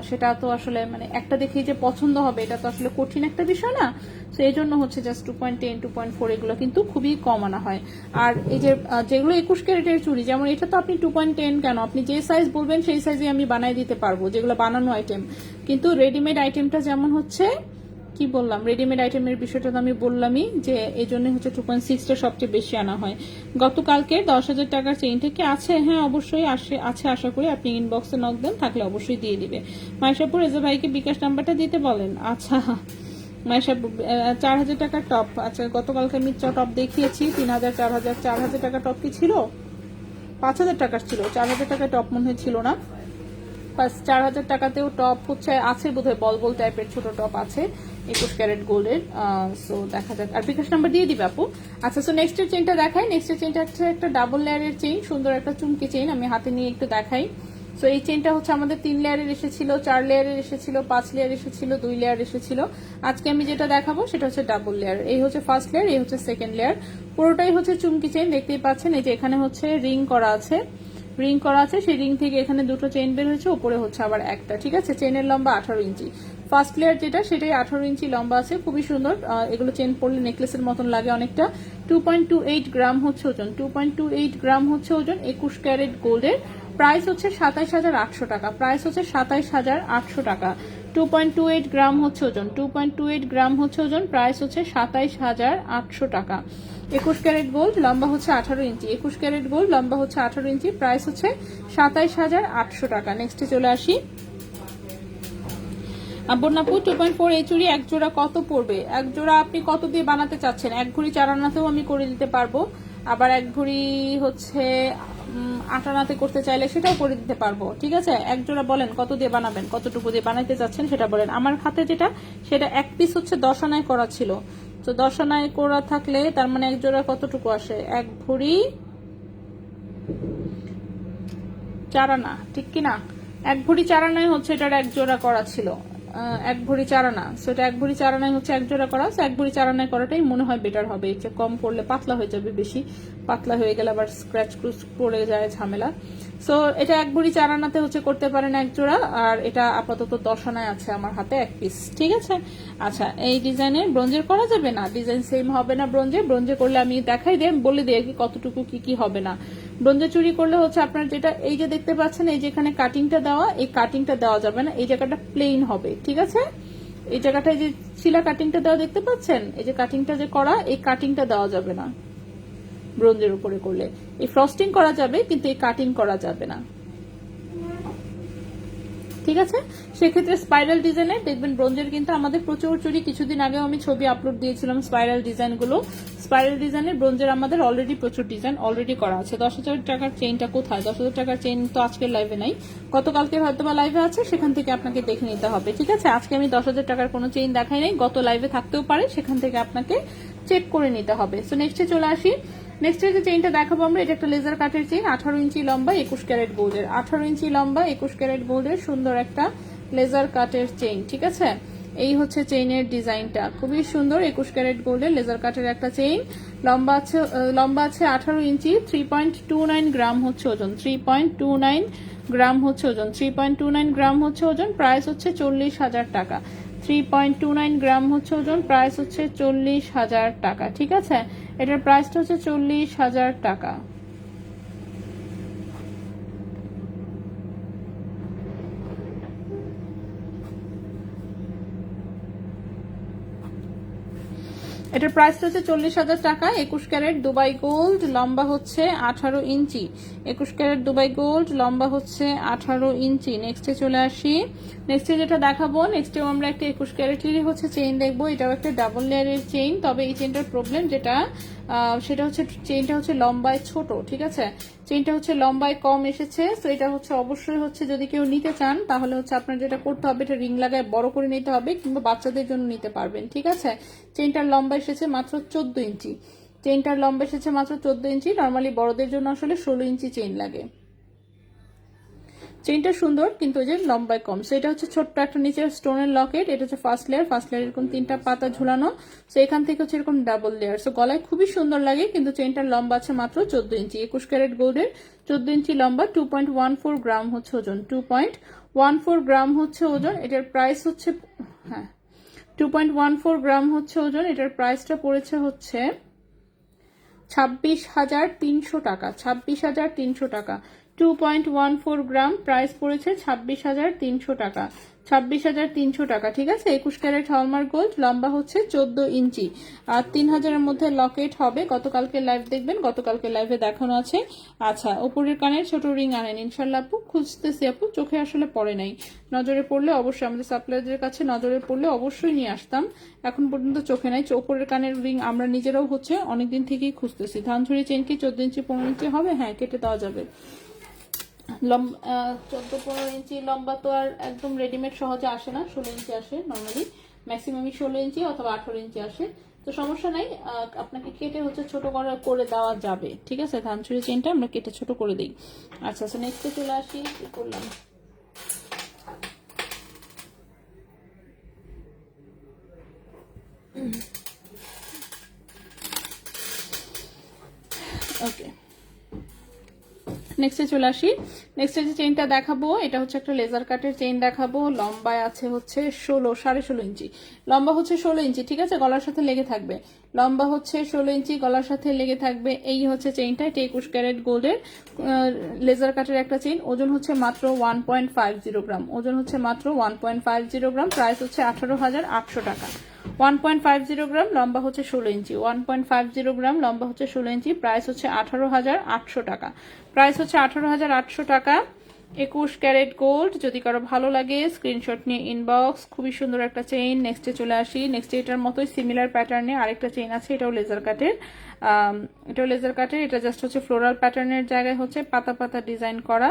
সেটা তো আসলে মানে একটা দেখেই যে পছন্দ হবে এটা তো আসলে কঠিন একটা বিষয় না। তো এই জন্য হচ্ছে জাস্ট 2.10, 2.4 এগুলো কিন্তু খুবই কম আনা হয়। আর এই যে যেগুলো 21 ক্যারেটের চুড়ি, যেমন এটা তো আপনি 2.10 কেন, আপনি যে সাইজ বলবেন সেই সাইজে আমি বানাই দিতে পারবো, যেগুলো বানানো আইটেম। কিন্তু রেডিমেড আইটেমটা যেমন হচ্ছে কি বললাম, রেডিমেড আইটেমের বিষয়টা তো আমি বললামই, যে এই জন্য হচ্ছে 2.6টা সবচেয়ে বেশি আনা হয়। গতকালকে 10,000 টাকার চেইনটা কি আছে? হ্যাঁ অবশ্যই আছে, আশা করি আপনি ইনবক্সে নক দেন, থাকলে অবশ্যই দিয়ে দিবে। মাইশাপুর রেজা ভাইকে বিকাশ নাম্বারটা দিতে বলেন। আচ্ছা মাইশাপুর, 4,000 টাকার টপ। আচ্ছা, গতকালকে আমি টপ দেখিয়েছি 3,000, 4,000। 4,000 টাকা টপ কি ছিল? 5,000 টাকার ছিল, 4,000 টাকা টপ মনে হয় ছিল না। ফার্স্ট 4000 টাকাতেও টপ হচ্ছে আছে বোধহয়, বল বল টাইপের ছোট টপ আছে 21 ক্যারেট গোল্ডের। সো দেখা যাক, আর বিকাশ নাম্বার দিয়ে দিবে আপু। আচ্ছা, সো নেক্সটের চেইনটা দেখাই। নেক্সটের চেইনটা হচ্ছে একটা ডাবল লেয়ারের চেইন, সুন্দর একটা চুমকি চেইন, আমি হাতে নিয়ে একটু দেখাই। সো এই চেইনটা হচ্ছে আমাদের 3 লেয়ারের এসেছিল, 4 লেয়ারের এসেছিল, 5 লেয়ার এসেছিল, 2 লেয়ার এসেছিল। আজকে আমি যেটা দেখাবো সেটা হচ্ছে ডাবল লেয়ার। এই হচ্ছে ফার্স্ট লেয়ার, এই হচ্ছে সেকেন্ড লেয়ার। পুরোটাই হচ্ছে চুমকি চেইন, দেখতেই পাচ্ছেন। এই যে এখানে হচ্ছে রিং করা আছে, রিং করা আছে, সেই রিং থেকে এখানে দুটো চেইন বের হয়েছে, উপরে হচ্ছে আবার একটা। ঠিক আছে, চেইনের লম্বা 18 ইঞ্চি। ফার্স্ট লেয়ার যেটা সেটাই 18 ইঞ্চি লম্বা আছে, খুবই সুন্দর। এগুলো চেইন পরলে নেকলেসের মতন লাগে অনেকটা। 2.28 গ্রাম হচ্ছে ওজন, 2.28 গ্রাম হচ্ছে ওজন, 21 ক্যারেট গোল্ডের। প্রাইস হচ্ছে 27,800 টাকা, প্রাইস হচ্ছে 27,800 টাকা। 2.28 গ্রাম হচ্ছে ওজন, 2.28 গ্রাম হচ্ছে ওজন, প্রাইস হচ্ছে 27,800 টাকা। 21 ক্যারেট গোল্ড, লম্বা হচ্ছে 18 ইঞ্চি, 21 ক্যারেট গোল্ড, লম্বা হচ্ছে 18 ইঞ্চি, প্রাইস হচ্ছে 27,800 টাকা। নেক্সটে চলে আসি। বন্যাপু 2.4 এই চুড়ি এক জোড়া কত পড়বে? এক জোড়া আপনি কত দিয়ে বানাতে চাচ্ছেন? এক ভরি 4 আনাতেও আমি করে দিতে পারবো, আবার এক ভরি হচ্ছে 8 আনাতে করতে চাইলে সেটাও করে দিতে পারবো। ঠিক আছে, এক জোড়া বলেন কত দিয়ে বানাবেন, কতটুকু দিয়ে বানাইতে চাচ্ছেন সেটা বলেন। আমার হাতে যেটা সেটা এক পিস হচ্ছে 10 আনায় করা ছিল, তো 10 আনায় করা থাকলে তার মানে এক জোড়া কতটুকু আসে? এক ভরি 4 আনা, ঠিক কিনা? এক ভরি 4 আনায় হচ্ছে এটার এক জোড়া করা ছিল, এক ভরি 4 আনা। সো এটা এক ভরি 4 আনায় হচ্ছে এক জোড়া করা, এক ভরি 4 আনায় করাটাই মনে হয় বেটার হবে। এর চেয়ে কম করলে পাতলা হয়ে যাবে, বেশি পাতলা হয়ে গেলে আবার স্ক্র্যাচ ক্রুচ পড়ে যায়, ঝামেলা। সো এটা এক ভরি 4 আনাতে হচ্ছে করতে পারেন এক জোড়া, আর এটা আপাতত 10 আনায় আছে আমার হাতে এক পিস। ঠিক আছে, আচ্ছা এই ডিজাইনে ব্রোঞ্জের করা যাবে না? ডিজাইন সেম হবে না ব্রোঞ্জে? ব্রোঞ্জে করলে আমি দেখাই দেব, বলে দিই কি কতটুকু কি কি হবে না। ব্রোঞ্জে চুরি করলে হচ্ছে আপনার যেটা এই যে দেখতে পাচ্ছেন, এই যেখানে কাটিংটা দেওয়া, এই কাটিংটা দেওয়া যাবে না, এই জায়গাটা প্লেন হবে। ঠিক আছে, এই জায়গাটায় যে শিলা কাটিংটা দেওয়া দেখতে পাচ্ছেন, এই যে কাটিংটা যে করা, এই কাটিংটা দেওয়া যাবে না ব্রোঞ্জের উপরে করলে। এই ফ্রস্টিং করা যাবে কিন্তু এই কাটিং করা যাবে না। ঠিক আছে, সেক্ষেত্রে স্পাইরাল ডিজাইনে দেখবেন ব্রোঞ্জের কিন্তু আমাদের প্রচুর চুরি, কিছুদিন আগেও আমি ছবি আপলোড দিয়েছিলাম স্পাইরাল ডিজাইন গুলো। স্পাইরাল ডিজাইনের ব্রোঞ্জের আমাদের অলরেডি প্রচুর ডিজাইন অলরেডি করা আছে। 10,000 টাকার চেইনটা কোথায়? 10,000 টাকার চেইন তো আজকের লাইভে নাই, গতকালকে হয়তো বা লাইভে আছে, সেখান থেকে আপনাকে দেখে নিতে হবে। ঠিক আছে, আজকে আমি 10,000 টাকার কোনো চেইন দেখাই নাই, গত লাইভে থাকতেও পারে, সেখান থেকে আপনাকে চেক করে নিতে হবে। সো নেক্সটে চলে আসি। নেক্সট যে চেইনটা দেখাবো আমরা, এটা একটা লেজার কাটের চেইন, 18 ইঞ্চি লম্বা, 21 ক্যারেট গোল্ডের। 18 ইঞ্চি লম্বা, 21 ক্যারেট গোল্ডের, সুন্দর একটা লেজার কাটের চেইন। ঠিক আছে, এই হচ্ছে চেইনের ডিজাইনটা, খুবই সুন্দর। 21 ক্যারেট গোল্ডের লেজার কাটের একটা চেইন, লম্বা আছে 18 ইঞ্চি, 3.29 গ্রাম হচ্ছে ওজন, 3.29 গ্রাম হচ্ছে ওজন, 3.29 গ্রাম হচ্ছে ওজন, প্রাইস হচ্ছে 40,000 টাকা। 3.29 গ্রাম হচ্ছে ওজন, প্রাইস হচ্ছে 40,000 টাকা। ঠিক আছে, এটার প্রাইসটা হচ্ছে 40,000 টাকা। এটার প্রাইসটা হচ্ছে 40,000 টাকা। 21 ক্যারেট দুবাই গোল্ড, লম্বা হচ্ছে 18 ইঞ্চি, 21 ক্যারেট দুবাই গোল্ড, লম্বা হচ্ছে 18 ইঞ্চি। নেক্সটে চলে আসি। নেক্সটে যেটা দেখাবো, নেক্সটেও আমরা একটা 21 ক্যারেটেরই হচ্ছে চেইন দেখবো। এটাও একটা ডাবল লেয়ারের চেইন, তবে এই চেইনটার প্রবলেম যেটা সেটা হচ্ছে চেইনটা হচ্ছে লম্বায় ছোট। ঠিক আছে, চেইনটা হচ্ছে লম্বায় কম এসেছে। তো এটা হচ্ছে অবশ্যই হচ্ছে যদি কেউ নিতে চান তাহলে হচ্ছে আপনার যেটা করতে হবে, এটা রিং লাগায় বড় করে নিতে হবে, কিংবা বাচ্চাদের জন্য নিতে পারবেন। ঠিক আছে, চেইনটার লম্বা এসেছে মাত্র 14 ইঞ্চি, চেইনটার লম্বা এসেছে মাত্র 14 ইঞ্চি। নর্মালি বড়দের জন্য আসলে 16 ইঞ্চি চেইন লাগে। চেইনটা সুন্দর কিন্তু ওই যে লম্বায় কম। সো এটা হচ্ছে ছোট্ট একটা নিচে স্টোনের লকেট, এটা হচ্ছে ফার্স্ট লেয়ার, ফার্স্ট লেয়ার এরকম 3টা পাতা ঝুলানো। সো এখান থেকে হচ্ছে এরকম ডাবল লেয়ার। সো গলায় খুবই সুন্দর লাগে, কিন্তু চেইনটার লম্বা আছে মাত্র 14 ইঞ্চি, 21 ক্যারেট গোল্ডের, 14 ইঞ্চি লম্বা, 2.14 গ্রাম হচ্ছে ওজন, 2.14 গ্রাম হচ্ছে ওজন। এটার প্রাইস হচ্ছে 2.14 গ্রাম হচ্ছে ওজন। এটার প্রাইসটা পড়েছে হচ্ছে 26,300 টাকা, 26,300 টাকা। 2.14 গ্রাম, প্রাইস পড়েছে 26,300 টাকা, 26,300 টাকা। ঠিক আছে, 21 ক্যারেট হলমার্ক গোল্ড, লম্বা হচ্ছে 14 ইঞ্চি, আর 3,000-এর মধ্যে লকেট হবে। গতকালকে লাইভ দেখবেন, গতকালকে লাইভে দেখানো আছে। আচ্ছা, উপরের কানের ছোট রিং আনেন ইনশাল্লাহ আপু, খুঁজতেছি আপু, চোখে আসলে পড়ে নাই, নজরে পড়লে অবশ্যই আমাদের সাপ্লাইয়ারদের কাছে নজরে পড়লে অবশ্যই নিয়ে আসতাম, এখন পর্যন্ত চোখে নাই। উপরের কানের রিং আমরা নিজেরাও হচ্ছে অনেকদিন থেকেই খুঁজতেছি। ধানঝুরি চেন কি 14 ইঞ্চি 15 ইঞ্চি হবে? হ্যাঁ, কেটে দেওয়া যাবে। লম্বা 14-15 ইঞ্চি লম্বা তো আর একদম রেডিমেড সহজে আসে না, 16 ইঞ্চি আসে নর্মালি, ম্যাক্সিমামই 16 ইঞ্চি অথবা 18 ইঞ্চি আসে। তো সমস্যা নাই, আপনাকে কেটে হচ্ছে ছোট করে দেওয়া যাবে, ঠিক আছে। ধানচুরি চেনটা আমরা কেটে ছোট করে দিই। আচ্ছা আচ্ছা, নেক্সটে চলে আসি, কি করলাম, ওকে নেক্সটে চলে আসি। নেক্সটে যে চেইনটা দেখাবো এটা হচ্ছে একটা লেজার কাটের চেইন দেখাবো। লম্বায় আছে হচ্ছে 16.5 ইঞ্চি, লম্বা হচ্ছে 16 ইঞ্চি, ঠিক আছে, গলার সাথে লেগে থাকবে। লম্বা হচ্ছে 16 ইঞ্চি, গলার সাথে লেগে থাকবে। এই হচ্ছে চেইনটা, এটা 21 ক্যারেট গোল্ডের লেজার কাটের একটা চেইন। ওজন হচ্ছে মাত্র 1.50 গ্রাম, ওজন হচ্ছে মাত্র 1.50 গ্রাম। প্রাইস হচ্ছে 18,800 টাকা। 1.50 গ্রাম, লম্বা হচ্ছে 16 ইঞ্চি। 1.50 গ্রাম, লম্বা হচ্ছে 16 ইঞ্চি। প্রাইস হচ্ছে 18,800 টাকা। প্রাইস হচ্ছে 18,800 টাকা। 21 ক্যারেট গোল্ড। যদি কারো ভালো লাগে স্ক্রিনশট নিয়ে ইনবক্স। খুবই সুন্দর একটা চেইন। নেক্সটে চলে আসি। নেক্সটে এটার মতোই সিমিলার প্যাটার্নে আরেকটা চেইন আছে, এটাও লেজার কাটের। এটা জাস্ট হচ্ছে ফ্লোরাল প্যাটার্নের জায়গায় হচ্ছে পাতা পাতা ডিজাইন করা।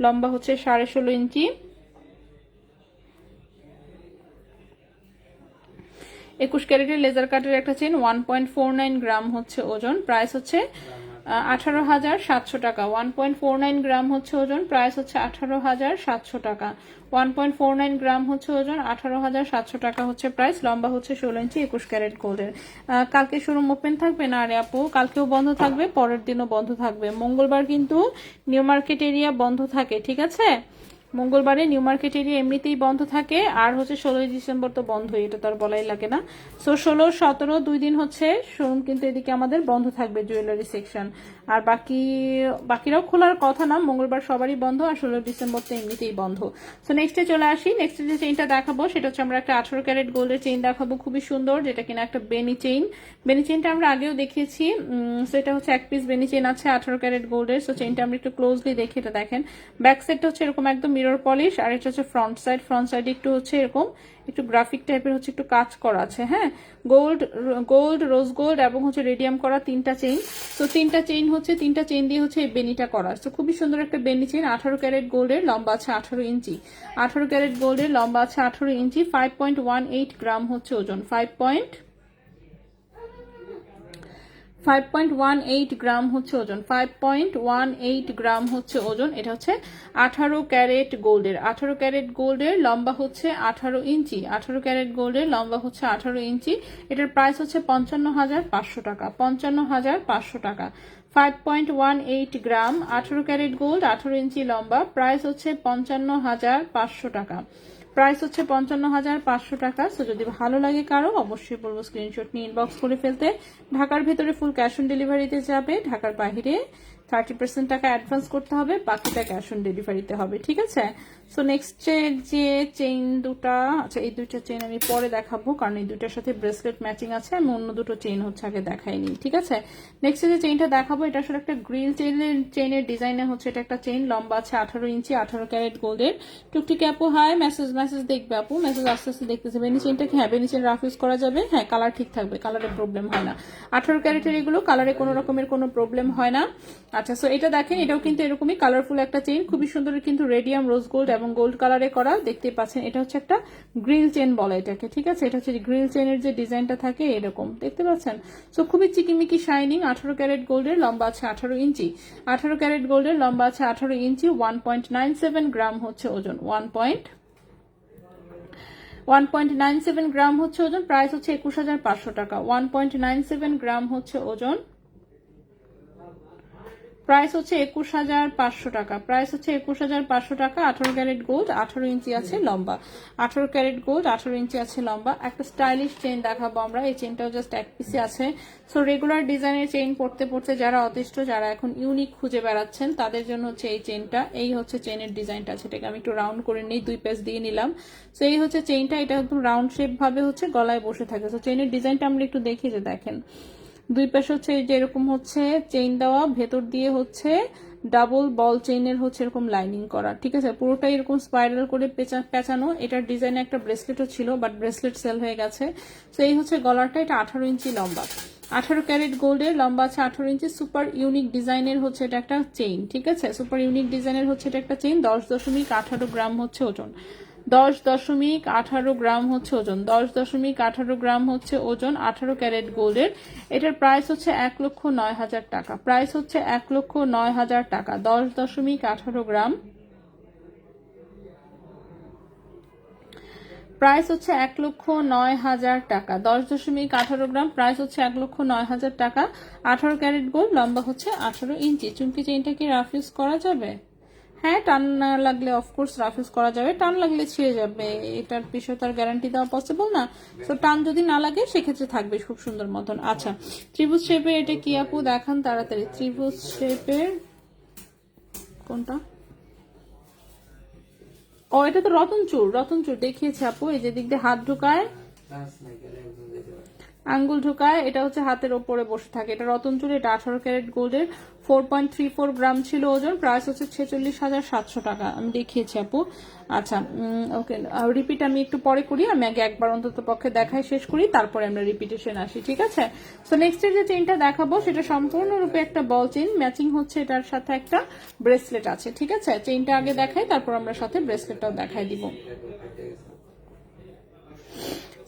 লম্বা হচ্ছে 16.5 ইঞ্চি। 21 ক্যারেটের লেজার কাটের একটা চেন। 1.49 গ্রাম হচ্ছে ওজন। প্রাইস হচ্ছে 18,700 টাকা। 1.49 গ্রাম হচ্ছে ওজন। প্রাইস হচ্ছে 18,700 টাকা। 1.49 গ্রাম হচ্ছে ওজন, 18,700 টাকা হচ্ছে প্রাইস। লম্বা হচ্ছে 16 ইঞ্চি, 21 ক্যারেট গোল্ডের। কালকে শোরুম ওপেন থাকবে না রে আপু? কালকেও বন্ধ থাকবে, পরের দিনও বন্ধ থাকবে। মঙ্গলবার কিন্তু নিউ মার্কেট এরিয়া বন্ধ থাকে, ঠিক আছে। মঙ্গলবারে নিউ মার্কেট এরিয়া এমনিতেই বন্ধ থাকে, আর হচ্ছে 16 ডিসেম্বর তো বন্ধই, এটা তো আর বলাই লাগে না। সো 16, 17 2 দিন হচ্ছে শোরুম কিন্তু এদিকে আমাদের বন্ধ থাকবে, জুয়েলারি সেকশন। আর বাকিরাও খোলার কথা না, মঙ্গলবার সবারই বন্ধ, আর 16 ডিসেম্বর তো এমনিতেই বন্ধ। সো নেক্সটে চলে আসি। নেক্সটে যে চেইনটা দেখাবো সেটা হচ্ছে আমরা একটা 18 ক্যারেট গোল্ডের চেইন দেখাবো, খুবই সুন্দর, যেটা কিনা একটা বেনি চেইন। বেনি চেইনটা আমরা আগেও দেখিয়েছি। সো এটা হচ্ছে এক পিস বেনি চেইন আছে 18 ক্যারেট গোল্ডের। সো চেইনটা আমরা একটু ক্লোজলি দেখি, এটা দেখেন। ব্যাক সাইডটা হচ্ছে এরকম একদম মিরর পলিশ, আর এটা হচ্ছে ফ্রন্ট সাইড। ফ্রন্ট সাইডে একটু হচ্ছে এরকম একটু গ্রাফিক টাইপের হচ্ছে একটু কাজ করা আছে, হ্যাঁ। গোল্ড রোজ গোল্ড এবং হচ্ছে রেডিয়াম করা তিনটা চেইন। তো তিনটা চেইন দিয়ে হচ্ছে এই বেনিটা করা। তো খুবই সুন্দর একটা বেনি চেইন। 18 ক্যারেট গোল্ডের, লম্বা আছে 18 ইঞ্চি। 18 ক্যারেট গোল্ডের, লম্বা আছে 18 ইঞ্চি। 5.18 গ্রাম হচ্ছে ওজন। 5.18 গ্রাম হচ্ছে ওজন। 5.18 গ্রাম হচ্ছে ওজন। এটা হচ্ছে 18 ক্যারেট গোল্ডের। 18 ক্যারেট গোল্ডের, লম্বা হচ্ছে 18 ইঞ্চি। 18 ক্যারেট গোল্ডের, লম্বা হচ্ছে 18 ইঞ্চি। এটার প্রাইস হচ্ছে 55,500 টাকা। 55,500 টাকা। 5.18 গ্রাম, 18 ক্যারেট গোল্ড, 18 ইঞ্চি লম্বা। প্রাইস হচ্ছে 55,500 টাকা। প্রাইস হচ্ছে 55,500 টাকা। সো যদি ভালো লাগে কারো, অবশ্যই বলবো স্ক্রিনশট নিয়ে ইনবক্স করে ফেলতে। ঢাকার ভেতরে ফুল ক্যাশ অন ডেলিভারিতে যাবে, ঢাকার বাইরে 30% টাকা অ্যাডভান্স করতে হবে, বাকিটা ক্যাশ অন ডেলিভারিতে হবে, ঠিক আছে। সো নেক্সট যে চেইন দুটা, আচ্ছা এই দুইটা চেইন আমি পরে দেখাবো, কারণ এই দুইটার সাথে ব্রেসলেট ম্যাচিং আছে। আমি অন্য দুটো চেইন হচ্ছে আগে দেখাইনি, ঠিক আছে। নেক্সট যে চেইনটা দেখাবো এটা আসলে একটা গ্রিল চেইনের ডিজাইনে হচ্ছে। এটা একটা চেইন, লম্বা আছে 18 ইঞ্চি, 18 ক্যারেট গোল্ডের। টুকটুকি আপু হাই, মেসেজ দেখবে আপু, মেসেজ আস্তে আস্তে দেখতেছে। বেনি চেইনটা কি? হ্যাঁ, বেনি চেইন রাফ ইউজ করা যাবে, হ্যাঁ, কালার ঠিক থাকবে, কালারে প্রবলেম হয় না। 18 ক্যারেটের এগুলো কালারে কোনো রকমের কোনো প্রবলেম হয় না। আচ্ছা, সো এটা দেখেন, এটাও কিন্তু এরকমই কালারফুল একটা চেইন, খুবই সুন্দর, কিন্তু রেডিয়াম রোজ গোল্ড এবং গোল্ড কালারে করা, দেখতে পাচ্ছেন। এটা হচ্ছে একটা গ্রিল চেইন বলে এটাকে, ঠিক আছে। এটা হচ্ছে গ্রিল চেইনের যে ডিজাইনটা থাকে এরকম, দেখতে পাচ্ছেন। সো খুবই চিকিমিকি শাইনিং। 18 ক্যারেট গোল্ডের, লম্বা আছে 18 ইঞ্চি। 18 ক্যারেট গোল্ডের, লম্বা আছে 18 ইঞ্চি। 1.97 গ্রাম হচ্ছে ওজন। 1.97 গ্রাম হচ্ছে ওজন। প্রাইস হচ্ছে 21,500 টাকা। 1.97 গ্রাম হচ্ছে ওজন। প্রাইস হচ্ছে 21,500 টাকা। প্রাইস হচ্ছে 21,500 টাকা। 18 ক্যারেট গোল্ড, 18 ইঞ্চি আছে লম্বা। 18 ক্যারেট গোল্ড, 18 ইঞ্চি আছে লম্বা। একটা স্টাইলিশ চেইন দেখাবো আমরা। এই চেইনটাও জাস্ট এক পিসে আছে। সো রেগুলার ডিজাইনের চেইন পড়তে পড়তে যারা অতিষ্ঠ, যারা এখন ইউনিক খুঁজে বেড়াচ্ছেন, তাদের জন্য হচ্ছে এই চেইনটা। এই হচ্ছে চেইনের ডিজাইনটা আছে, এটাকে আমি একটু রাউন্ড করে নিই, 2 পেজ দিয়ে নিলাম। সো এই হচ্ছে চেইনটা, এটা একদম রাউন্ড শেপ ভাবে হচ্ছে গলায় বসে থাকে। সো চেইনের ডিজাইনটা আমরা একটু দেখি, যে দেখেন দুই পাশে হচ্ছে যে এরকম হচ্ছে চেইন দেওয়া, ভেতর দিয়ে হচ্ছে ডাবল বল চেইনের হচ্ছে এরকম লাইনিং করা, ঠিক আছে। পুরোটাই এরকম স্পাইরাল করে পেঁচানো। এটার ডিজাইনে একটা ব্রেসলেটও ছিল, বাট ব্রেসলেট সেল হয়ে গেছে। তো এই হচ্ছে গলারটা, এটা 18 ইঞ্চি লম্বা। 18 ক্যারেট গোল্ডের, লম্বা আছে 18 ইঞ্চি, সুপার ইউনিক ডিজাইনের হচ্ছে এটা একটা চেইন, ঠিক আছে? সুপার ইউনিক ডিজাইনের হচ্ছে এটা একটা চেইন, 10.18 গ্রাম হচ্ছে ওজন, 10.18 গ্রাম হচ্ছে ওজন, 10.18 গ্রাম হচ্ছে ওজন, 18 ক্যারেট গোল্ডের। এটার প্রাইস হচ্ছে 1,09,000 টাকা, প্রাইস হচ্ছে 1,09,000 টাকা, 10.18 গ্রাম, প্রাইস হচ্ছে 1,09,000 টাকা, 10.18 গ্রাম, প্রাইস হচ্ছে 1,09,000 টাকা, 18 ক্যারেট গোল্ড, লম্বা হচ্ছে 18 ইঞ্চি। চুমকি চেইনটা কি রাফ ইউজ করা যাবে? হ্যাঁ, টান না লাগলে অফকোর্স রাফ ইউজ করা যাবে, টান লাগলে ছিঁড়ে যাবে, এটার বিষয়ে তার গ্যারান্টি দেওয়া পসিবল না। তো টান যদি না লাগে সেক্ষেত্রে থাকবে খুব সুন্দর মতন। আচ্ছা, ত্রিভুজ শেপের এটা কি আপু দেখান তাড়াতাড়ি, ত্রিভুজ শেপের কোনটা? ও এটা তো রতন চুর, রতন চুর দেখিয়েছে আপু, এই যে দিক দিয়ে হাত ঢুকায়, আঙ্গুল ঢুকায়, এটা হচ্ছে হাতের ওপরে বসে থাকে, এটা রতন চুর, এটা 18 ক্যারেট গোল্ডের, 4.34 গ্রাম ছিল ওজন, প্রাইস হচ্ছে 46,700 টাকা, আমি দেখিয়েছি আপু। আচ্ছা ওকে, রিপিট আমি একটু পরে করি, আমি আগে একবার অন্তত পক্ষে দেখাই শেষ করি, তারপরে আমরা রিপিটেশন আসি, ঠিক আছে? সো নেক্সট যে চেইনটা দেখাবো সেটা সম্পূর্ণরূপে একটা বল চেইন, ম্যাচিং হচ্ছে এটার সাথে একটা ব্রেসলেট আছে, ঠিক আছে? চেইনটা আগে দেখাই, তারপর আমরা সাথে ব্রেসলেটটাও দেখাই দিব।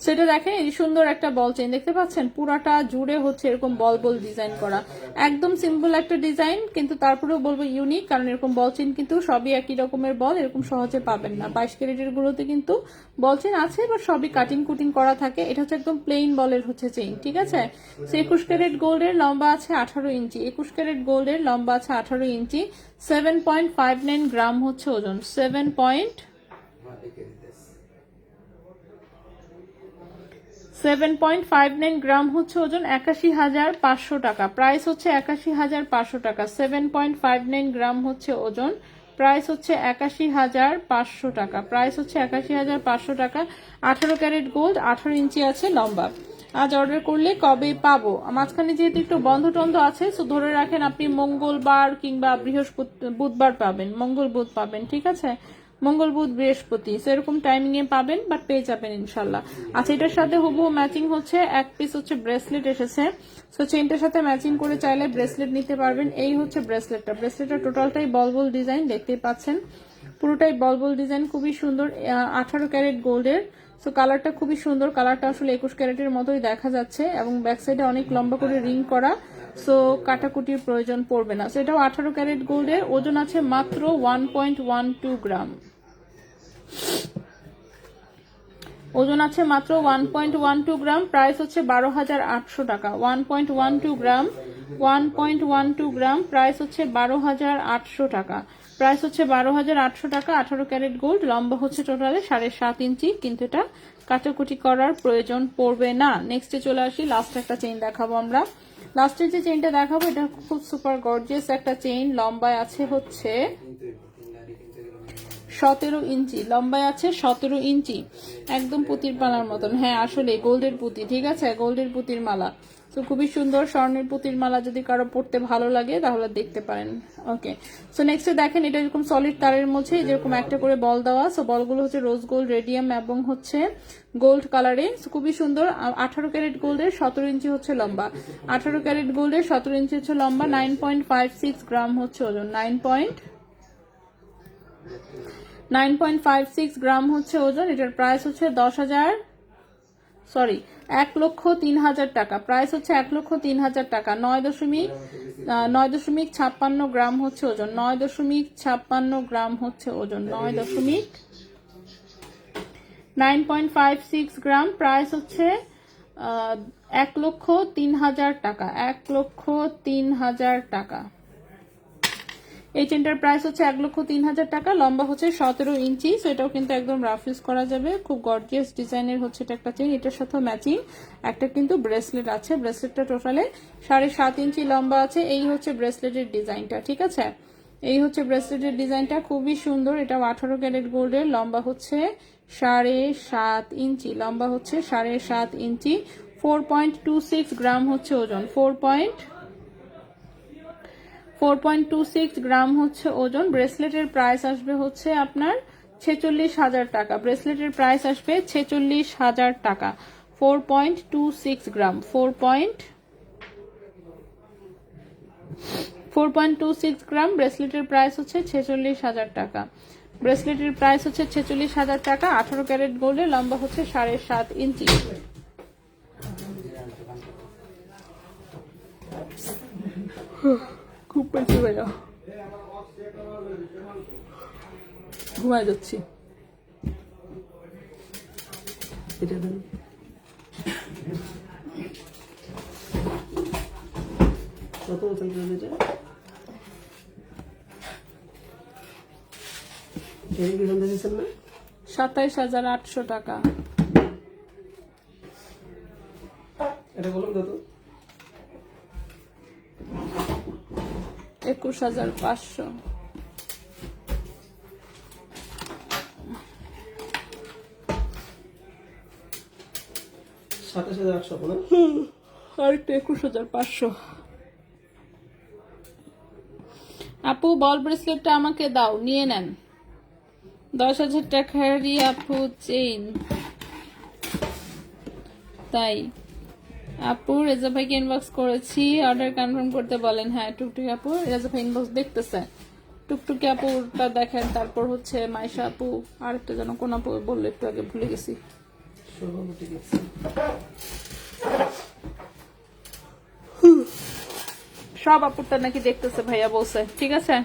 সেটা দেখেন, এই সুন্দর একটা বল চেইন দেখতে পাচ্ছেন, পুরাটা জুড়ে হচ্ছে এরকম বল বল ডিজাইন করা, একদম সিম্পল একটা ডিজাইন, কিন্তু তারপরেও বলবো ইউনিক, কারণ এরকম বল চেইন কিন্তু সবই একই রকমের বল এরকম সহজে পাবেন না। 22 ক্যারেটের গুলোতে কিন্তু বল চেইন আছে, বাট সবই কাটিং কুটিং করা থাকে, এটা হচ্ছে একদম প্লেন বলের হচ্ছে চেইন, ঠিক আছে? 21 ক্যারেট গোল্ডের, লম্বা আছে 18 ইঞ্চি, 21 ক্যারেট গোল্ডের, লম্বা আছে 18 ইঞ্চি, 7.59 গ্রাম হচ্ছে ওজন, 7.59 গ্রাম হচ্ছে ওজন, 81,500 টাকা, প্রাইস হচ্ছে 81,500 টাকা, 7.59 গ্রাম হচ্ছে ওজন, প্রাইস হচ্ছে 81,500 টাকা, প্রাইস হচ্ছে 81,500 টাকা, 18 ক্যারেট গোল্ড, 18 ইঞ্চি আছে লম্বা। আজ অর্ডার করলে কবে পাবো? মাঝখানে যেহেতু একটু বন্ধ টন্ধ আছে, সো ধরে রাখেন আপনি মঙ্গলবার কিংবা বুধবার পাবেন, মঙ্গল বুধ পাবেন, ঠিক আছে? মঙ্গল বুধ বৃহস্পতি সেরকম টাইমিং এ পাবেন, বাট পেয়ে যাবেন ইনশাল্লাহ। আচ্ছা, এটার সাথে হুবহু ম্যাচিং হচ্ছে এক পিস হচ্ছে ব্রেসলেট এসেছে, সো চেইনটার সাথে ম্যাচিং করে চাইলে ব্রেসলেট নিতে পারবেন। এই হচ্ছে ব্রেসলেটটা, ব্রেসলেটটা টোটালটাই বল বল ডিজাইন দেখতেই পাচ্ছেন, পুরোটাই বল বল ডিজাইন, খুবই সুন্দর, 18 ক্যারেট গোল্ডের। সো কালারটা খুবই সুন্দর, কালারটা আসলে 21 ক্যারেটের মতোই দেখা যাচ্ছে, এবং ব্যাক সাইডে অনেক লম্বা করে রিং করা, সো কাটাকুটির প্রয়োজন পড়বে না। সো এটাও 18 ক্যারেট গোল্ডের, ওজন আছে মাত্র 1.12 গ্রাম, ওজন আছে মাত্র 1.12 গ্রাম, প্রাইস হচ্ছে 12,800 টাকা, 1.12 গ্রাম, 1.12 গ্রাম, প্রাইস হচ্ছে 12,800 টাকা, প্রাইস হচ্ছে 12,800 টাকা, 18 ক্যারেট গোল্ড, লম্বা হচ্ছে টোটালে 7.5 ইঞ্চি, কিন্তু এটা কাটাকুটি করার প্রয়োজন পড়বে না। নেক্সটে চলে আসি, লাস্ট একটা চেইন দেখাবো আমরা। লাস্টের যে চেইনটা দেখাবো এটা খুব সুপার গর্জিয়াস একটা চেইন, লম্বায় আছে হচ্ছে 17 ইঞ্চি, লম্বায় আছে 17 ইঞ্চি, একদম পুতির মালার মতন। হ্যাঁ আসলে গোল্ডের পুঁতি, ঠিক আছে, গোল্ডের পুতির মালা, তো খুবই সুন্দর। স্বর্ণের পুতির মালা যদি কারো পড়তে ভালো লাগে তাহলে দেখতে পারেন। ওকে, সো নেক্সটে দেখেন, এটা এরকম সলিড তারের মধ্যে যেরকম একটা করে বল দেওয়া, সো বলগুলো হচ্ছে রোজ গোল্ড, রেডিয়াম এবং হচ্ছে গোল্ড কালারে, খুবই সুন্দর। 18 ক্যারেট গোল্ডের, 17 ইঞ্চি হচ্ছে লম্বা, 18 ক্যারেট গোল্ডের 17 ইঞ্চি হচ্ছে লম্বা, 9.56 গ্রাম হচ্ছে ওজন, 9.56 গ্রাম হচ্ছে ওজন। এটার প্রাইস হচ্ছে 1,03,000 টাকা, প্রাইস হচ্ছে 1,03,000 টাকা, 9.56 গ্রাম হচ্ছে ওজন, 9.56 গ্রাম হচ্ছে ওজন, 9.56 গ্রাম, প্রাইস হচ্ছে 1,03,000 টাকা, 1,03,000 টাকা। এই চেনটার প্রাইস হচ্ছে 1,03,000 টাকা, লম্বা হচ্ছে 17 ইঞ্চি, সো এটাও কিন্তু একদম রাফ ইউজ করা যাবে, খুব গর্জিয়াস ডিজাইনের হচ্ছে এটা একটা চেন। এটার সাথে ম্যাচিং একটা কিন্তু ব্রেসলেট আছে, ব্রেসলেটটা টোটালে 7.5 ইঞ্চি লম্বা আছে। এই হচ্ছে ব্রেসলেটের ডিজাইনটা, ঠিক আছে, এই হচ্ছে ব্রেসলেটের ডিজাইনটা, খুবই সুন্দর। এটাও 18 ক্যারেট গোল্ডের, লম্বা হচ্ছে 7.5 ইঞ্চি, লম্বা হচ্ছে 7.5 ইঞ্চি, 4.26 গ্রাম হচ্ছে ওজন, 4.26 গ্রাম হচ্ছে ওজন। ব্রেসলেটের প্রাইস আসবে হচ্ছে আপনার 46,000 টাকা, ব্রেসলেটের প্রাইস আসবে 46,000 টাকা, 4.26 গ্রাম, 4.26 গ্রাম, ব্রেসলেটের প্রাইস হচ্ছে 46,000 টাকা। ব্রেসলেটের প্রাইস হচ্ছে 46,000 টাকা। 18 ক্যারেট গোল্ডের, লম্বা হচ্ছে 7.5 ইঞ্চি। খুব বেশি ভাইয়া, ঘুমাই যাচ্ছি। এটা দেন। কত বলছেন এটা? এর কি দাম দিয়েছেন না? 27,800 টাকা। এটা বলুন কত? 21,500। 27,800 না? আরেকটা 21,500। আপু বল ব্রেসলেটটা আমাকে দাও, নিয়ে নেন। 10,000 টাকারই আপু চেইন। তাই আপু রেজা ভাইকে ইনবক্স করেছি, অর্ডার কনফার্ম করতে বলেন। হ্যাঁ টুকটুকি আপু, রেজা ভাই ইনবক্স দেখতেছে। টুকটুকি আপুটা দেখেন, তারপর হচ্ছে মাইশা আপু, আরেকটা যেন কোন আপু বললে একটু আগে ভুলে গেছি। ঠিক আছে। সব আপুরটা নাকি দেখতেছে ভাইয়া বলছে। ঠিক আছে,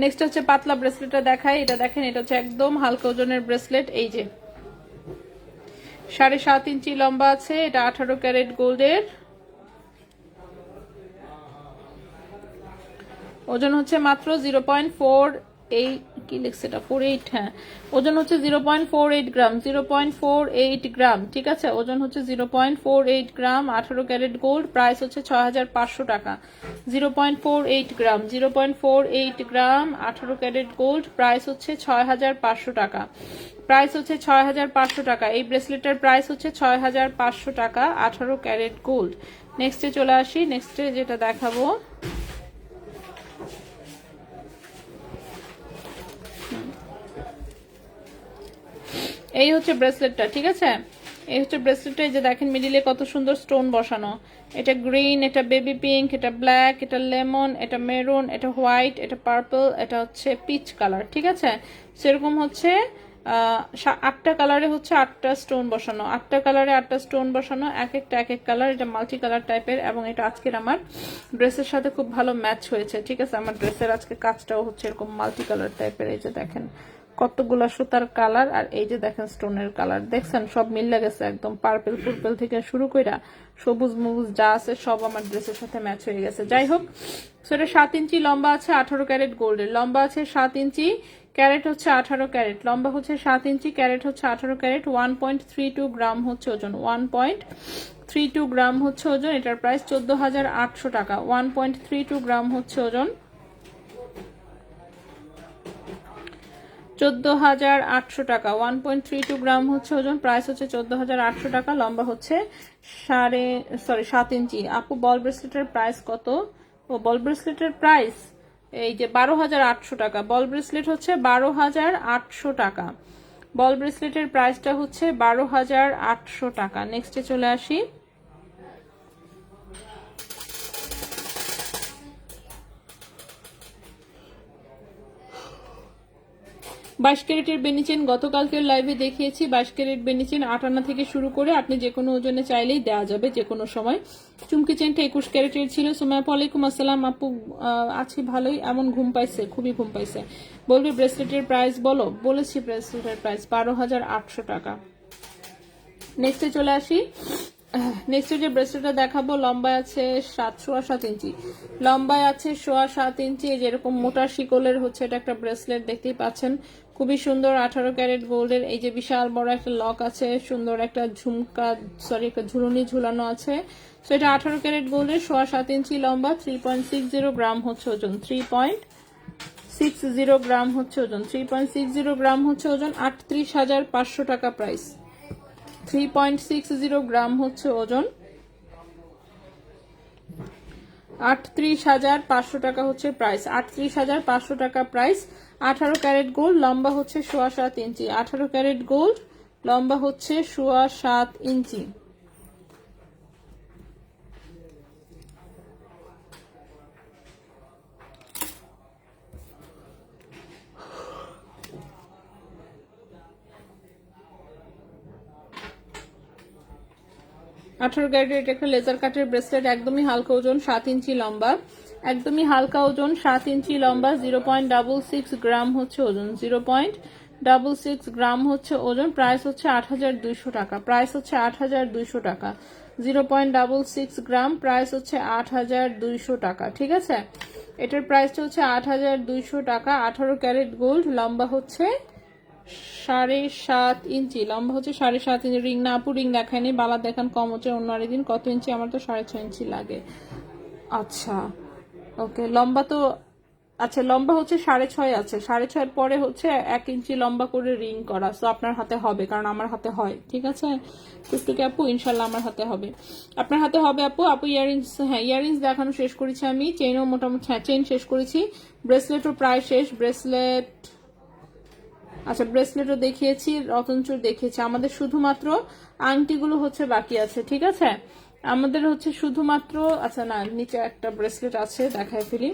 নেক্সট হচ্ছে পাতলা ব্রেসলেটটা দেখাই। এটা দেখেন, এটা হচ্ছে একদম হালকা ওজনের ব্রেসলেট। এই যে 7.5 ইঞ্চি লম্বা আছে। এটা 18 ক্যারেট গোল্ডের। ওজন হচ্ছে মাত্র 0.48, কি লিখছে এটা 48, হ্যাঁ ওজন হচ্ছে 0.48 গ্রাম, 0.48 গ্রাম। ঠিক আছে, ওজন হচ্ছে 0.48 গ্রাম, 18 ক্যারেট গোল্ড। প্রাইস হচ্ছে 6,500 টাকা। 0.48 গ্রাম, 0.48 গ্রাম, 18 ক্যারেট গোল্ড। প্রাইস হচ্ছে 6,500 টাকা। প্রাইস হচ্ছে 6,500 টাকা। এই ব্রেসলেটের প্রাইস হচ্ছে 6,500 টাকা, 18 ক্যারেট গোল্ড। নেক্সটে চলে আসি। নেক্সটে যেটা দেখাবো, এই হচ্ছে ব্রেসলেটটা। ঠিক আছে, এই হচ্ছে ব্রেসলেটটা। এই যে দেখেন মিডিলে কত সুন্দর স্টোন বসানো। এটা গ্রিন, এটা বেবি পিঙ্ক, এটা ব্ল্যাক, এটা লেমন, এটা মেরুন, এটা হোয়াইট, এটা পার্পল, এটা হচ্ছে পিচ কালার। ঠিক আছে, সেরকম হচ্ছে 8টা কালারে হচ্ছে 8টা স্টোন বসানো, 8টা কালারে 8টা স্টোন বসানো, এক একটা এক এক কালার। এটা মাল্টি কালার টাইপের, এবং এটা আজকের আমার ড্রেসের সাথে খুব ভালো ম্যাচ হয়েছে। ঠিক আছে, আমার ড্রেসের আজকে কাজটাও হচ্ছে এরকম মাল্টি কালার টাইপের। এই যে দেখেন কতগুলা সুতার কালার, আর এই যে দেখেন স্টোনের কালার, দেখছেন সব মিলে গেছে একদম। পার্পল পুরপল থেকে শুরু কইরা সবুজ মবুজ যা আছে সব আমার ড্রেসের সাথে ম্যাচ হয়ে গেছে। যাই হোক, সেটা 7 ইঞ্চি লম্বা আছে, 18 ক্যারেট গোল্ডের। লম্বা আছে 7 ইঞ্চি, ক্যারেট হচ্ছে 18 ক্যারেট। লম্বা হচ্ছে 7 ইঞ্চি, ক্যারেট হচ্ছে 18 ক্যারেট। 1.32 গ্রাম হচ্ছে ওজন, 1.32 গ্রাম হচ্ছে ওজন। এটার প্রাইস 14,800 টাকা। 1.32 গ্রাম হচ্ছে ওজন, 14,800 টাকা। 1.32 গ্রাম হচ্ছে ওজন, প্রাইস হচ্ছে 14,800 টাকা। লম্বা হচ্ছে 7 ইঞ্চি। আপু বল ব্রেসলেটের প্রাইস কত? ও বল ব্রেসলেটের প্রাইস এই যে 12,800 টাকা। বল ব্রেসলেট হচ্ছে 12,800 টাকা। বল ব্রেসলেটের প্রাইসটা হচ্ছে 12,800 টাকা। নেক্সটে চলে আসি। বাইশ ক্যারেটের বেনিচেন গতকালকের লাইভে দেখিয়েছি। 22 ক্যারেট বেনিচেন 8 আনা থেকে শুরু করে আপনি যে কোনো ওজনে চাইলেই দেওয়া যাবে যে কোনো সময়। চুমকি চেনটা 21 ক্যারেটের ছিল। সুমাইয়া ওয়ালাইকুম আসসালাম আপু, আছি ভালোই, এমন ঘুম পাইছে, খুবই ঘুম পাইছে। বলবি ব্রেসলেটের প্রাইস বলো? বলেছি ব্রেসলেটের প্রাইস 12,800 টাকা। নেক্সটে চলে আসি। নেক্সট যে ব্রেসলেটটা দেখাবো, লম্বায় আছে 7.25 ইঞ্চি। লম্বায় আছে 7.25 ইঞ্চি। যেরকম মোটা শিকলের হচ্ছে এটা একটা ব্রেসলেট, দেখতেই পাচ্ছেন খুবই সুন্দর। 18 ক্যারেট গোল্ডের। এই যে বিশাল বড় একটা লক আছে, সুন্দর একটা ঝুমকা, সরি একটা ঝুলনি ঝুলানো আছে। তো এটা 18 ক্যারেট গোল্ডের, 7.25 ইঞ্চি লম্বা। 3.60 গ্রাম হচ্ছে ওজন, 3.60 গ্রাম হচ্ছে ওজন, 3.60 গ্রাম হচ্ছে ওজন। 38,500 টাকা প্রাইস। 3.60 গ্রাম হচ্ছে ওজন, 38,500 টাকা হচ্ছে প্রাইস। 38,500 টাকা প্রাইস। 18 ক্যারেট গোল্ড, লম্বা হচ্ছে 7.25 ইঞ্চি। 18 ক্যারেট গোল্ড, লম্বা হচ্ছে 7.25 ইঞ্চি। 18 ক্যারেটের এটা একটা লেজার কাটের ব্রেসলেট, একদমই হালকা ওজন, 7 ইঞ্চি লম্বা, একদমই হালকা ওজন, 7 ইঞ্চি লম্বা, 0.66 গ্রাম হচ্ছে ওজন, 0.66 গ্রাম হচ্ছে ওজন। প্রাইস হচ্ছে 8200 টাকা, প্রাইস হচ্ছে 8200 টাকা, 0.66 গ্রাম, প্রাইস হচ্ছে 8200 টাকা। ঠিক আছে, এটার প্রাইসটা হচ্ছে 8200 টাকা। 18 ক্যারেট গোল্ড, লম্বা হচ্ছে 7.5 ইঞ্চি, লম্বা হচ্ছে 7.5 ইঞ্চি। রিং না আপু, রিং দেখায়নি, বালা দেখান কম হচ্ছে অন্য আরেকদিন। কত ইঞ্চি? আমার তো 6.5 ইঞ্চি লাগে। আচ্ছা ওকে, লম্বা তো আচ্ছা লম্বা হচ্ছে 6.5 আছে, 6.5 পরে হচ্ছে 1 ইঞ্চি লম্বা করে রিং করা। তো আপনার হাতে হবে, কারণ আমার হাতে হয়। ঠিক আছে টুকটুকি আপু, ইনশাল্লাহ আমার হাতে হবে, আপনার হাতে হবে আপু। আপু ইয়ারিংস, হ্যাঁ ইয়ারিংস দেখানো শেষ করেছি আমি, চেইনও মোটামুটি, হ্যাঁ চেইন শেষ করেছি, ব্রেসলেটও প্রায় শেষ। ব্রেসলেট, আচ্ছা ব্রেসলেটও দেখিয়েছি, রতনচুর দেখিয়েছি, আমাদের শুধুমাত্র আংটিগুলো হচ্ছে বাকি আছে। ঠিক আছে, আমাদের হচ্ছে শুধুমাত্র, আচ্ছা না নিচে একটা ব্রেসলেট আছে, দেখায় ফেলি।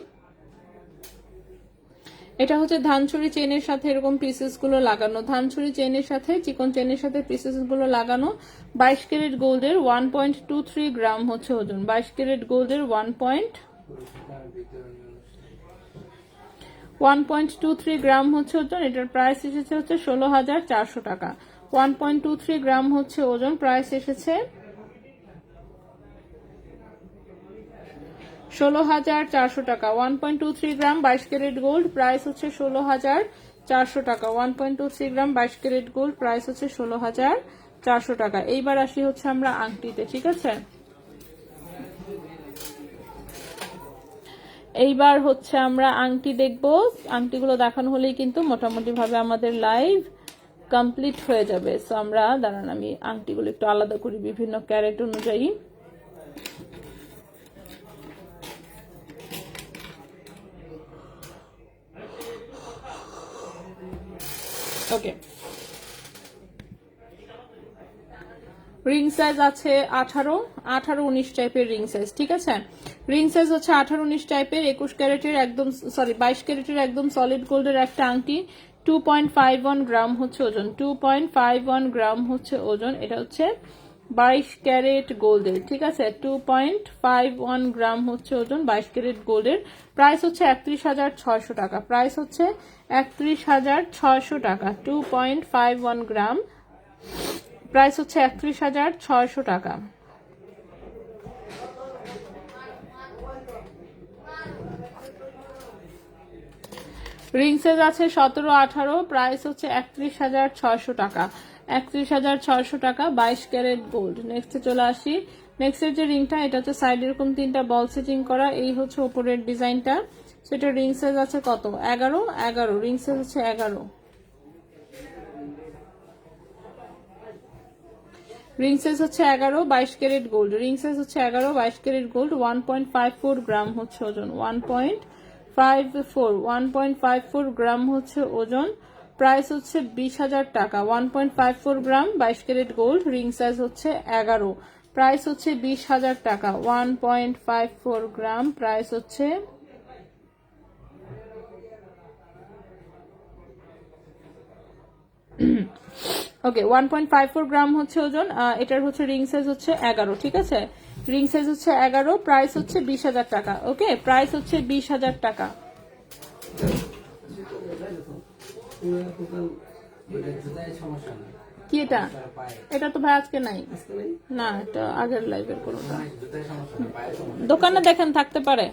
এটা হচ্ছে ধানছড়ি চেনের সাথে এরকম পিসেস গুলো লাগানো, ধানছড়ি চেনের সাথে চিকন চেনের সাথে পিসেস গুলো লাগানো, 22 ক্যারেট গোল্ডের, 1.23 গ্রাম হচ্ছে ওজন, 22 ক্যারেট গোল্ডের 1.23 গ্রাম হচ্ছে ওজন। এটার প্রাইস এসেছে হচ্ছে 16,400 টাকা, 1.23 গ্রাম হচ্ছে ওজন, প্রাইস এসেছে 16,400 টাকা, 1.23 গ্রাম, 22 ক্যারেট গোল্ড, প্রাইস হচ্ছে 16,400 টাকা, 1.23 গ্রাম, 22 ক্যারেট গোল্ড, প্রাইস হচ্ছে 16,400 টাকা। এইবার আসি হচ্ছে আমরা আংটিতে। ঠিক আছে, এইবার হচ্ছে আমরা আংটি দেখবো, আংটিগুলো দেখানো হলেই কিন্তু মোটামুটি ভাবে আমাদের লাইভ কমপ্লিট হয়ে যাবে। সো আমরা দাঁড়ান, আমি আংটিগুলো একটু আলাদা করি বিভিন্ন ক্যারেট অনুযায়ী। ওকে, রিং সাইজ আছে 18-19 টাইপের রিং সাইজ। ঠিক আছে, রিং সাইজ হচ্ছে 18-19 টাইপের, 21 ক্যারেটের একদম, সরি 22 ক্যারেটের একদম সলিড গোল্ডের একটা আংটি, 2.51 গ্রাম হচ্ছে ওজন, 2.51 গ্রাম হচ্ছে ওজন। এটা হচ্ছে 22 ক্যারেট গোল্ডের। ঠিক আছে, 2.51 গ্রাম হচ্ছে ওজন, 22 ক্যারেট গোল্ডের। প্রাইস হচ্ছে 31,600 টাকা, প্রাইস হচ্ছে 31,600 টাকা, 2.51 গ্রাম, প্রাইস হচ্ছে 31,600 টাকা। রিং সাইজ আছে 17-18, প্রাইস হচ্ছে 31,600 টাকা, 31,600 টাকা, 22 ক্যারেট গোল্ড। নেক্সটে চলে আসি, নেক্সটের যে রিংটা, এটা হচ্ছে সাইড এরকম 3টা বল সেটিং করা, এই হচ্ছে উপরের ডিজাইনটা। সেটা রিং সাইজ আছে কত? 11, রিং সাইজ হচ্ছে 11, রিং সাইজ হচ্ছে 11, 22 ক্যারেট গোল্ড, রিং সাইজ হচ্ছে 11, 22 ক্যারেট গোল্ড, 1.54 গ্রাম হচ্ছে ওজন, 1.54 গ্রাম হচ্ছে ওজন। প্রাইস হচ্ছে 20,000 টাকা, 1.54 গ্রাম, 22 ক্যারেট গোল্ড, রিং সাইজ হচ্ছে 11, প্রাইস হচ্ছে 20,000 টাকা, 1.54 গ্রাম, প্রাইস হচ্ছে ওকে 1.54 গ্রাম হচ্ছে ওজন। এটার হচ্ছে রিং সাইজ হচ্ছে 11। ঠিক আছে, রিং সাইজ হচ্ছে 11, প্রাইস হচ্ছে 20,000 টাকা। ওকে, প্রাইস হচ্ছে 20,000 টাকা। কি এটা? এটা তো ভাই আজকে নাই, না এটা আগের লাইভের কোনোটা, দোকানে দেখেন থাকতে পারে।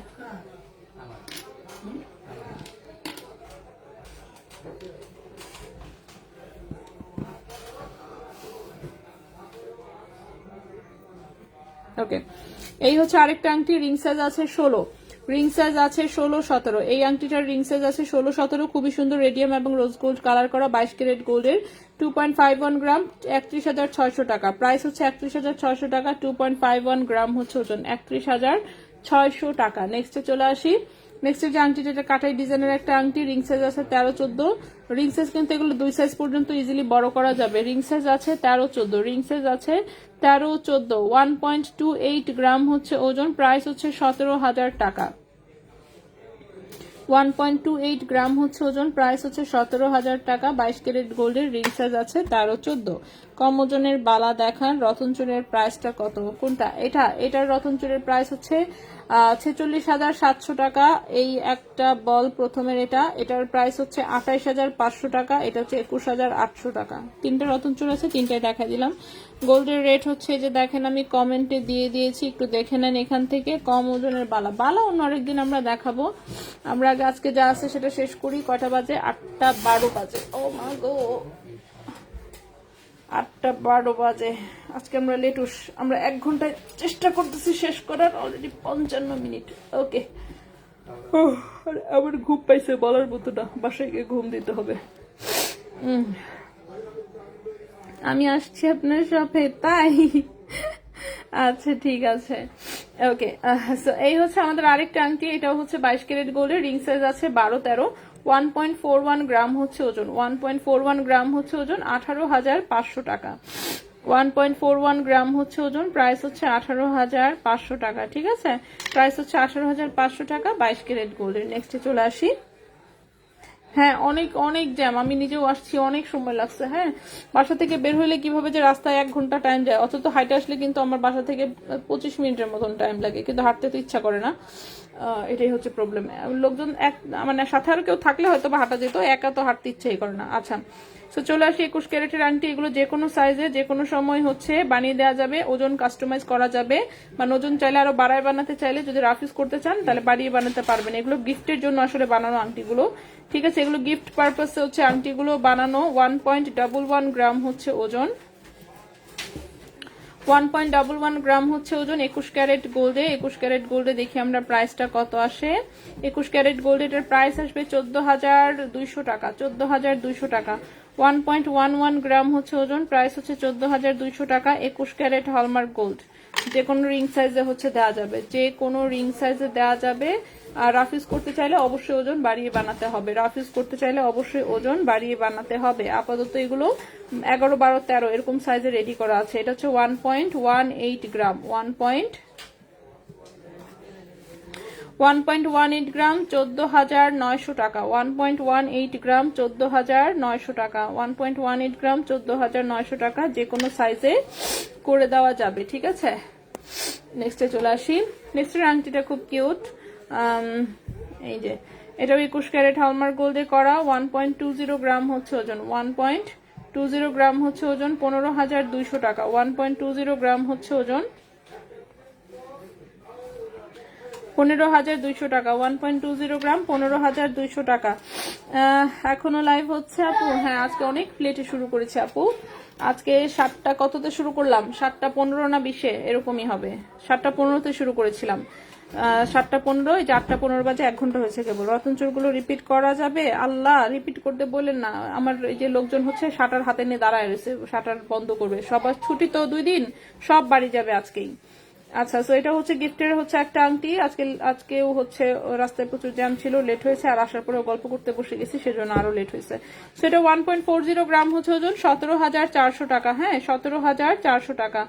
ওকে, এই হচ্ছে আরেকটা আংটি, রিং সাইজ আছে 16, রিং সাইজ আছে 16-17, এই আংটিটার রিং সাইজ আছে 16-17, খুবই সুন্দর রেডিয়াম এবং রোজ গোল্ড কালার করা, 22 ক্যারেট গোল্ডের, 2.51 গ্রাম, 31,600 টাকা, প্রাইস হচ্ছে 31,600 টাকা, 2.51 গ্রাম হচ্ছে ওজন, 31,600 টাকা। নেক্সটে চলে আসি, নেক্সটের যে আংটিটা, এটা কাটাই ডিজাইনের একটা আংটি, রিং সাইজ আছে 13-14, রিং সাইজ কিন্তু এগুলো 2 সাইজ পর্যন্ত ইজিলি বড় করা যাবে, রিং সাইজ আছে 13-14, রিং সাইজ আছে 13-14, 1.28 গ্রাম হচ্ছে ওজন, প্রাইস হচ্ছে 17,000 টাকা, 1.28 গ্রাম হচ্ছে ওজন, প্রাইস হচ্ছে 17,000 টাকা। 22 ক্যারেট গোল্ডের রিং সাইজ আছে 13-14। কম ওজনের বালা দেখান। রতন চুরের প্রাইসটা কত? কোনটা? এটার রতন চুরের প্রাইস হচ্ছে 46,700 টাকা। এই একটা বল প্রথমের এটার প্রাইস হচ্ছে 28,500 টাকা। এটা হচ্ছে 21,800 টাকা। তিনটা রতন চুর আছে, তিনটাই দেখা দিলাম। গোল্ডের রেট হচ্ছে যে দেখেন আমি কমেন্টে দিয়ে দিয়েছি, একটু দেখে নেন এখান থেকে। কম ওজনের বালা অন্য আরেকদিন আমরা দেখাবো। আমরা আগে আজকে যা আছে সেটা শেষ করি। কয়টা বাজে? 8:12 বাজে। ও মা গো, 8:12 বাজে। আজকে আমরা লেটুস, আমরা 1 ঘন্টায় চেষ্টা করতেছি শেষ করার, অলরেডি 55 মিনিট। ওকে, আবার ঘুম পাইছে বলার মতো না, বাসায় গিয়ে ঘুম দিতে হবে। আমি আসছি আপনার শপে, তাই? আচ্ছা ঠিক আছে, ওকে। এই হচ্ছে আমাদের আরেকটা আংটি, এটাও হচ্ছে 22 ক্যারেট গোল্ডের, রিং সাইজ আছে 12-13। 1.41 গ্রাম হচ্ছে ওজন, 1.41 গ্রাম হচ্ছে ওজন, 18,500 টাকা। 1.41 গ্রাম হচ্ছে ওজন, প্রাইস হচ্ছে 18,500 টাকা। ঠিক আছে, প্রাইস হচ্ছে 18,500 টাকা 22 ক্যারেট গোল্ডের। নেক্সটে চলে আসি। হ্যাঁ, অনেক অনেক জ্যাম, আমি নিজেও আসছি, অনেক সময় লাগছে। হ্যাঁ, বাসা থেকে বের হইলে কিভাবে যে রাস্তায় 1 ঘন্টা টাইম যায়, অথচ হাইটে আসলে কিন্তু আমার বাসা থেকে 25 মিনিটের মতন টাইম লাগে, কিন্তু হাঁটতে তো ইচ্ছা করে না। এটাই হচ্ছে প্রবলেম। লোকজন মানে সাথে আরো কেউ থাকলে হয়তো বা হাঁটা যেত, একা তো হাঁটতে ইচ্ছাই করে না। আচ্ছা, তো চলে আসি 21 ক্যারেটের আংটি। এগুলো যে কোনো সাইজে যে কোনো সময় হচ্ছে বানিয়ে দেওয়া যাবে, ওজন কাস্টমাইজ করা যাবে। মানে ওজন চাইলে আরো বাড়ায় বানাতে চাইলে, যদি রাফ ইউজ করতে চান তাহলে বাড়িয়ে বানাতে পারবেন। এগুলো গিফটের জন্য আসলে বানানো আংটিগুলো, ঠিক আছে? এগুলো গিফট পারপাসে হচ্ছে আংটিগুলো বানানো। 1.11 গ্রাম হচ্ছে ওজন, 1.11 গ্রাম হচ্ছে ওজন। 21 ক্যারেট গোল্ডে, 21 ক্যারেট গোল্ডে দেখি আমরা প্রাইসটা কত আসে। 21 ক্যারেট গোল্ড এটার প্রাইস আসবে 14,200 টাকা, 14,200 টাকা। 1.11 গ্রাম হচ্ছে ওজন, প্রাইস হচ্ছে 14,200 টাকা। 21 ক্যারেট হলমার্ক গোল্ড, যে কোনো রিং সাইজে হচ্ছে দেওয়া যাবে, যে কোনো রিং সাইজে দেওয়া যাবে। আর রাফ ইউজ করতে চাইলে অবশ্যই ওজন বাড়িয়ে বানাতে হবে, রাফ ইউজ করতে চাইলে অবশ্যই ওজন বাড়িয়ে বানাতে হবে। আপাতত এগুলো 11, 12, 13 এরকম সাইজে রেডি করা আছে। এটা হচ্ছে 1.18 গ্রাম, 1.18 গ্রাম, 14,900 টাকা। 1.18 গ্রাম, 14,900 টাকা। 1.18 গ্রাম, 14,900 টাকা। যে কোনো সাইজে করে দেওয়া যাবে, ঠিক আছে? নেক্সটে চলে আসি। নেক্সটের আংটিটা খুব কিউট। এই যে এটাও 21 ক্যারেট হলমার্ক গোল্ডে করা। 1.20 গ্রাম হচ্ছে ওজন, 1.20 গ্রাম হচ্ছে ওজন, 15,200 টাকা। 1.20 গ্রাম হচ্ছে ওজন, 15,200 টাকা। 1.20 গ্রাম, 15,200 টাকা। এখনো লাইভ হচ্ছে আপু? হ্যাঁ, আজকে অনেক প্লেটে শুরু করেছি আপু। আজকে 7টা কততে শুরু করলাম? 7:15 না 20 এরকমই হবে। 7:15-তে শুরু করেছিলাম। 7:15, এই যে 8:15 বাজে, 1 ঘন্টা হয়েছে কেবল। রতন চোরগুলো রিপিট করা যাবে? আল্লাহ, রিপিট করতে বললেন না। আমার এই যে লোকজন হচ্ছে শাটার হাতে নিয়ে দাঁড়ায় রয়েছে, শাটার বন্ধ করবে। সবার ছুটি তো 2 দিন, সব বাড়ি যাবে আজকেই। আচ্ছা, সো এটা হচ্ছে গিফটের হচ্ছে একটা আংটি। আজকেও হচ্ছে রাস্তায় প্রচুর জ্যাম ছিল, লেট হয়েছে। আর আসার পরে গল্প করতে বসে গেছি, সেজন্য আরো লেট হয়েছে। সো এটা 1.40 গ্রাম হচ্ছে ওজন, 17,400 টাকা। হ্যাঁ, 17,400 টাকা।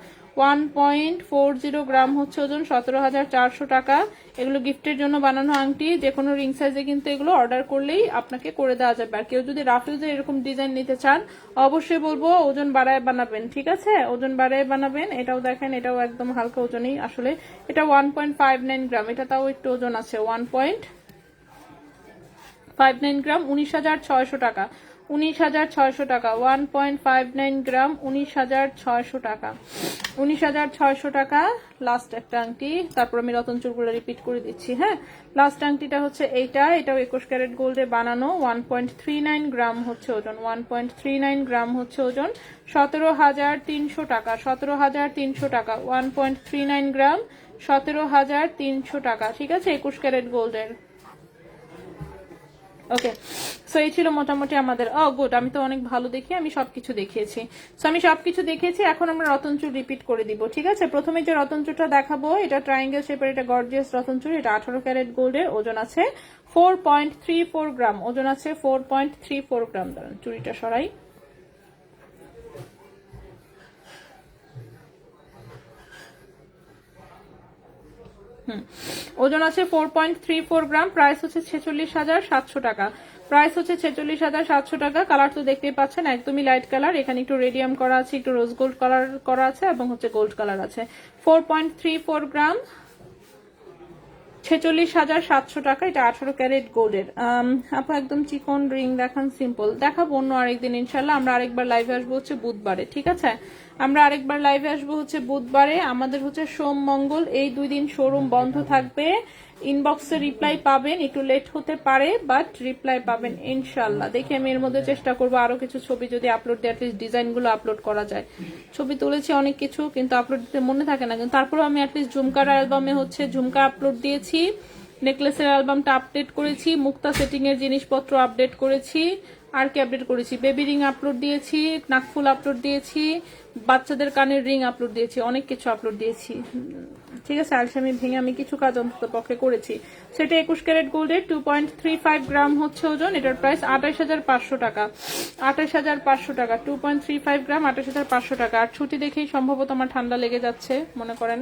1.40 গ্রাম হচ্ছে ওজন, 17,400 টাকা। এগুলো গিফটের জন্য বানানো আংটি, যে কোনো রিং সাইজে কিন্তু এগুলো অর্ডার করলেই আপনাকে করে দেওয়া যাবে। আর কেউ যদি রাফ ইউজে এরকম ডিজাইন নিতে চান, অবশ্যই বলবো ওজন বাড়ায় বানাবেন, ঠিক আছে? ওজন বাড়ায় বানাবেন। এটাও দেখেন, এটাও একদম হালকা ওজনই আসলে। এটা 1.59 গ্রাম, এটা তাও একটু ওজন আছে। 1.59 গ্রাম, 19,600 টাকা। 19,600 টাকা। 1.59 গ্রাম, 19,600 টাকা। 19,600 টাকা। লাস্ট একটা আংটি, তারপর আমি রতন চুরগুলো রিপিট করে দিচ্ছি। হ্যাঁ, লাস্ট আংটিটা হচ্ছে এটাও 21 ক্যারেট গোল্ডে বানানো। 1.39 গ্রাম হচ্ছে ওজন, 1.39 গ্রাম হচ্ছে ওজন, 17,300 টাকা। 17,300 টাকা। 1.39 গ্রাম, 17,300 টাকা। ঠিক আছে, 21 ক্যারেট গোল্ডের। ওকে, সো এই ছিল মোটামুটি আমাদের। গুড, আমি তো অনেক ভালো দেখি, আমি সবকিছু দেখিয়েছি। সো আমি সবকিছু দেখিয়েছি, এখন আমরা রতনচুর রিপিট করে দিব, ঠিক আছে? প্রথমে যে রতনচুরটা দেখাবো, এটা ট্রায়াঙ্গেল শেপের, এটা গর্জিয়াস রতনচুর। এটা 18 ক্যারেট গোল্ডের, ওজন আছে 4.34 গ্রাম। ওজন আছে 4.34 গ্রাম। দাঁড়ান, চুরিটা সরাই। ওজন আছে 4.34 গ্রাম, প্রাইস হচ্ছে 46,700 টাকা। প্রাইস হচ্ছে 46,700 টাকা। কালার তো দেখতেই পাচ্ছেন একদমই লাইট কালার, এখানে একটু রেডিয়াম করা আছে, একটু রোজ গোল্ড কালার করা আছে এবং হচ্ছে গোল্ড কালার আছে। 4.34 গ্রাম, 46,700 টাকা। এটা 18 ক্যারেট গোল্ডের। আপু একদম চিকন রিং দেখান, সিম্পল দেখাবো অন্য আরেকদিন ইনশাল্লাহ। আমরা আরেকবার লাইভে আসবো হচ্ছে বুধবারে, ঠিক আছে? আমরা আরেকবার লাইভে আসবো হচ্ছে বুধবারে। আমাদের হচ্ছে সোম মঙ্গল এই 2 দিন শোরুম বন্ধ থাকবে। ইনবক্সে রিপ্লাই পাবেন, একটু লেট হতে পারে বাট রিপ্লাই পাবেন ইনশাল্লাহ। দেখি আমি এর মধ্যে চেষ্টা করবো আরো কিছু ছবি যদি আপলোড দিই, অ্যাটলিস্ট ডিজাইন গুলো আপলোড করা যায়। ছবি তুলেছি অনেক কিছু কিন্তু আপলোড দিতে মনে থাকে না, কিন্তু তারপরে আমি অ্যাটলিস্ট ঝুমকার অ্যালবামে হচ্ছে ঝুমকা আপলোড দিয়েছি, নেকলেসের অ্যালবামটা আপডেট করেছি, মুক্তা সেটিং এর জিনিসপত্র আপডেট করেছি, আর কি আপডেট করেছি, বেবি রিং আপলোড দিয়েছি, নাকফুল আপলোড দিয়েছি, বাচ্চাদের কানের রিং আপলোড দিয়েছি, অনেক কিছু আপলোড দিয়েছি, ঠিক আছে? আলসামি ভেঙে আমি কিছু কাজ অন্তত পক্ষে করেছি। সেটা 21 ক্যারেট গোল্ডের, 2.35 গ্রাম হচ্ছে ওজন। এটার প্রাইস 28,500 টাকা। 28,500 টাকা, 2.35 গ্রাম, 28,500 টাকা। আর ছুটি দেখেই সম্ভবত আমার ঠান্ডা লেগে যাচ্ছে, মনে করেন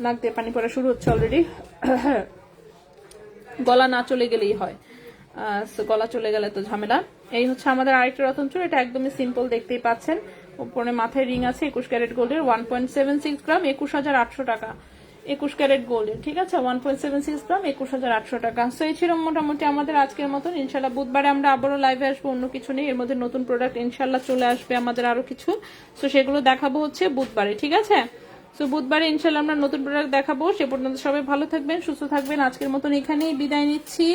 নাক দিয়ে পানি পড়া শুরু হচ্ছে অলরেডি। গলা না চলে গেলেই হয়, গলা চলে গেলে তো ঝামেলা। এই হচ্ছে আমাদের আরেকটা রতন চুল, এটা একদমই সিম্পল দেখতেই পাচ্ছেন। উপরে মাথায় রিং আছে, 21 ক্যারেট গোল্ডের, 1.76 গ্রাম, 21,800 টাকা। 21 ক্যারেট গোল্ডের, ঠিক আছে? 1.76 গ্রাম, 21,800 টাকা। সো এই ছিল মোটামুটি আমাদের আজকের মতন। ইনশাল্লাহ বুধবারে আমরা আবারও লাইভে আসবো, অন্য কিছু নেই, এর মধ্যে নতুন প্রোডাক্ট ইনশাল্লাহ চলে আসবে আমাদের আরো কিছু। সো সেগুলো দেখাবো হচ্ছে বুধবারে, ঠিক আছে? সো বুধবারে ইনশাল্লাহ আমরা নতুন প্রোডাক্ট দেখাবো। সে পর্যন্ত সবাই ভালো থাকবেন, সুস্থ থাকবেন। আজকের মতন এখানেই বিদায় নিচ্ছি।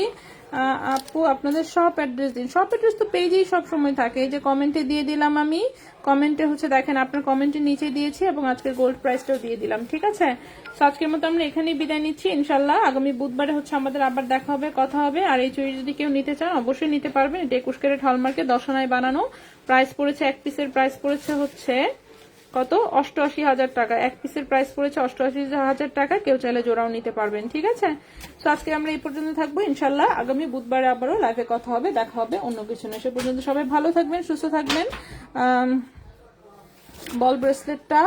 আপু আপনাদের সব অ্যাড্রেস দিন। সব অ্যাড্রেস তো পেজেই সব সময় থাকে, এই যে কমেন্টে দিয়ে দিলাম আমি। কমেন্টে হচ্ছে দেখেন আপনার কমেন্টের নিচে দিয়েছি এবং আজকের গোল্ড প্রাইসটাও দিয়ে দিলাম, ঠিক আছে? তো আজকের মতো আমরা এখানেই বিদায় নিচ্ছি ইনশাল্লাহ। আগামী বুধবারে হচ্ছে আমাদের আবার দেখা হবে, কথা হবে। আর এই চুড়ি যদি কেউ নিতে চান অবশ্যই নিতে পারবেন। এটা 21 ক্যারেট হলমার্কে 10 আনায় বানানো। প্রাইস পড়েছে, এক পিসের প্রাইস পড়েছে হচ্ছে কত, 88,000 টাকা। এক পিসের প্রাইস পড়েছে 88,000 টাকা। কেউ চাইলে জোড়াও নিতে পারবেন, ঠিক আছে? তো আজকে আমরা এই পর্যন্ত থাকবো ইনশাল্লাহ। আগামী বুধবারে আবারও লাইভে কথা হবে, দেখা হবে, অন্য কিছু না। সে পর্যন্ত সবাই ভালো থাকবেন, সুস্থ থাকবেন। বল ব্রেসলেটটা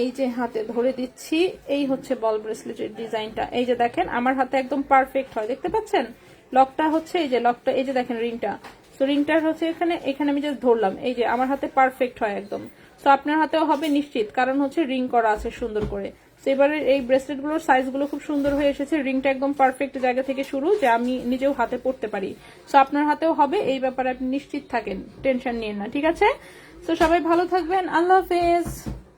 এই যে হাতে ধরে দিচ্ছি, এই হচ্ছে বল ব্রেসলেটের ডিজাইনটা। এই যে দেখেন আমার হাতে একদম পারফেক্ট হয়, দেখতে পাচ্ছেন? লকটা হচ্ছে এই যে লকটা, এই যে দেখেন রিংটা। তো রিংটা হচ্ছে এখানে, এখানে আমি জাস্ট ধরলাম, এই যে আমার হাতে পারফেক্ট হয় একদম। তো আপনার হাতেও হবে নিশ্চিত, কারণ হচ্ছে রিং করা আছে সুন্দর করে। তো এবারে এই ব্রেসলেট গুলোর সাইজ গুলো খুব সুন্দর হয়ে এসেছে, রিংটা একদম পারফেক্ট জায়গা থেকে শুরু, যে আমি নিজেও হাতে পড়তে পারি। তো আপনার হাতেও হবে, এই ব্যাপারে আপনি নিশ্চিত থাকেন, টেনশন নিয়েন না, ঠিক আছে? তো সবাই ভালো থাকবেন, আল্লাহ হাফেজ।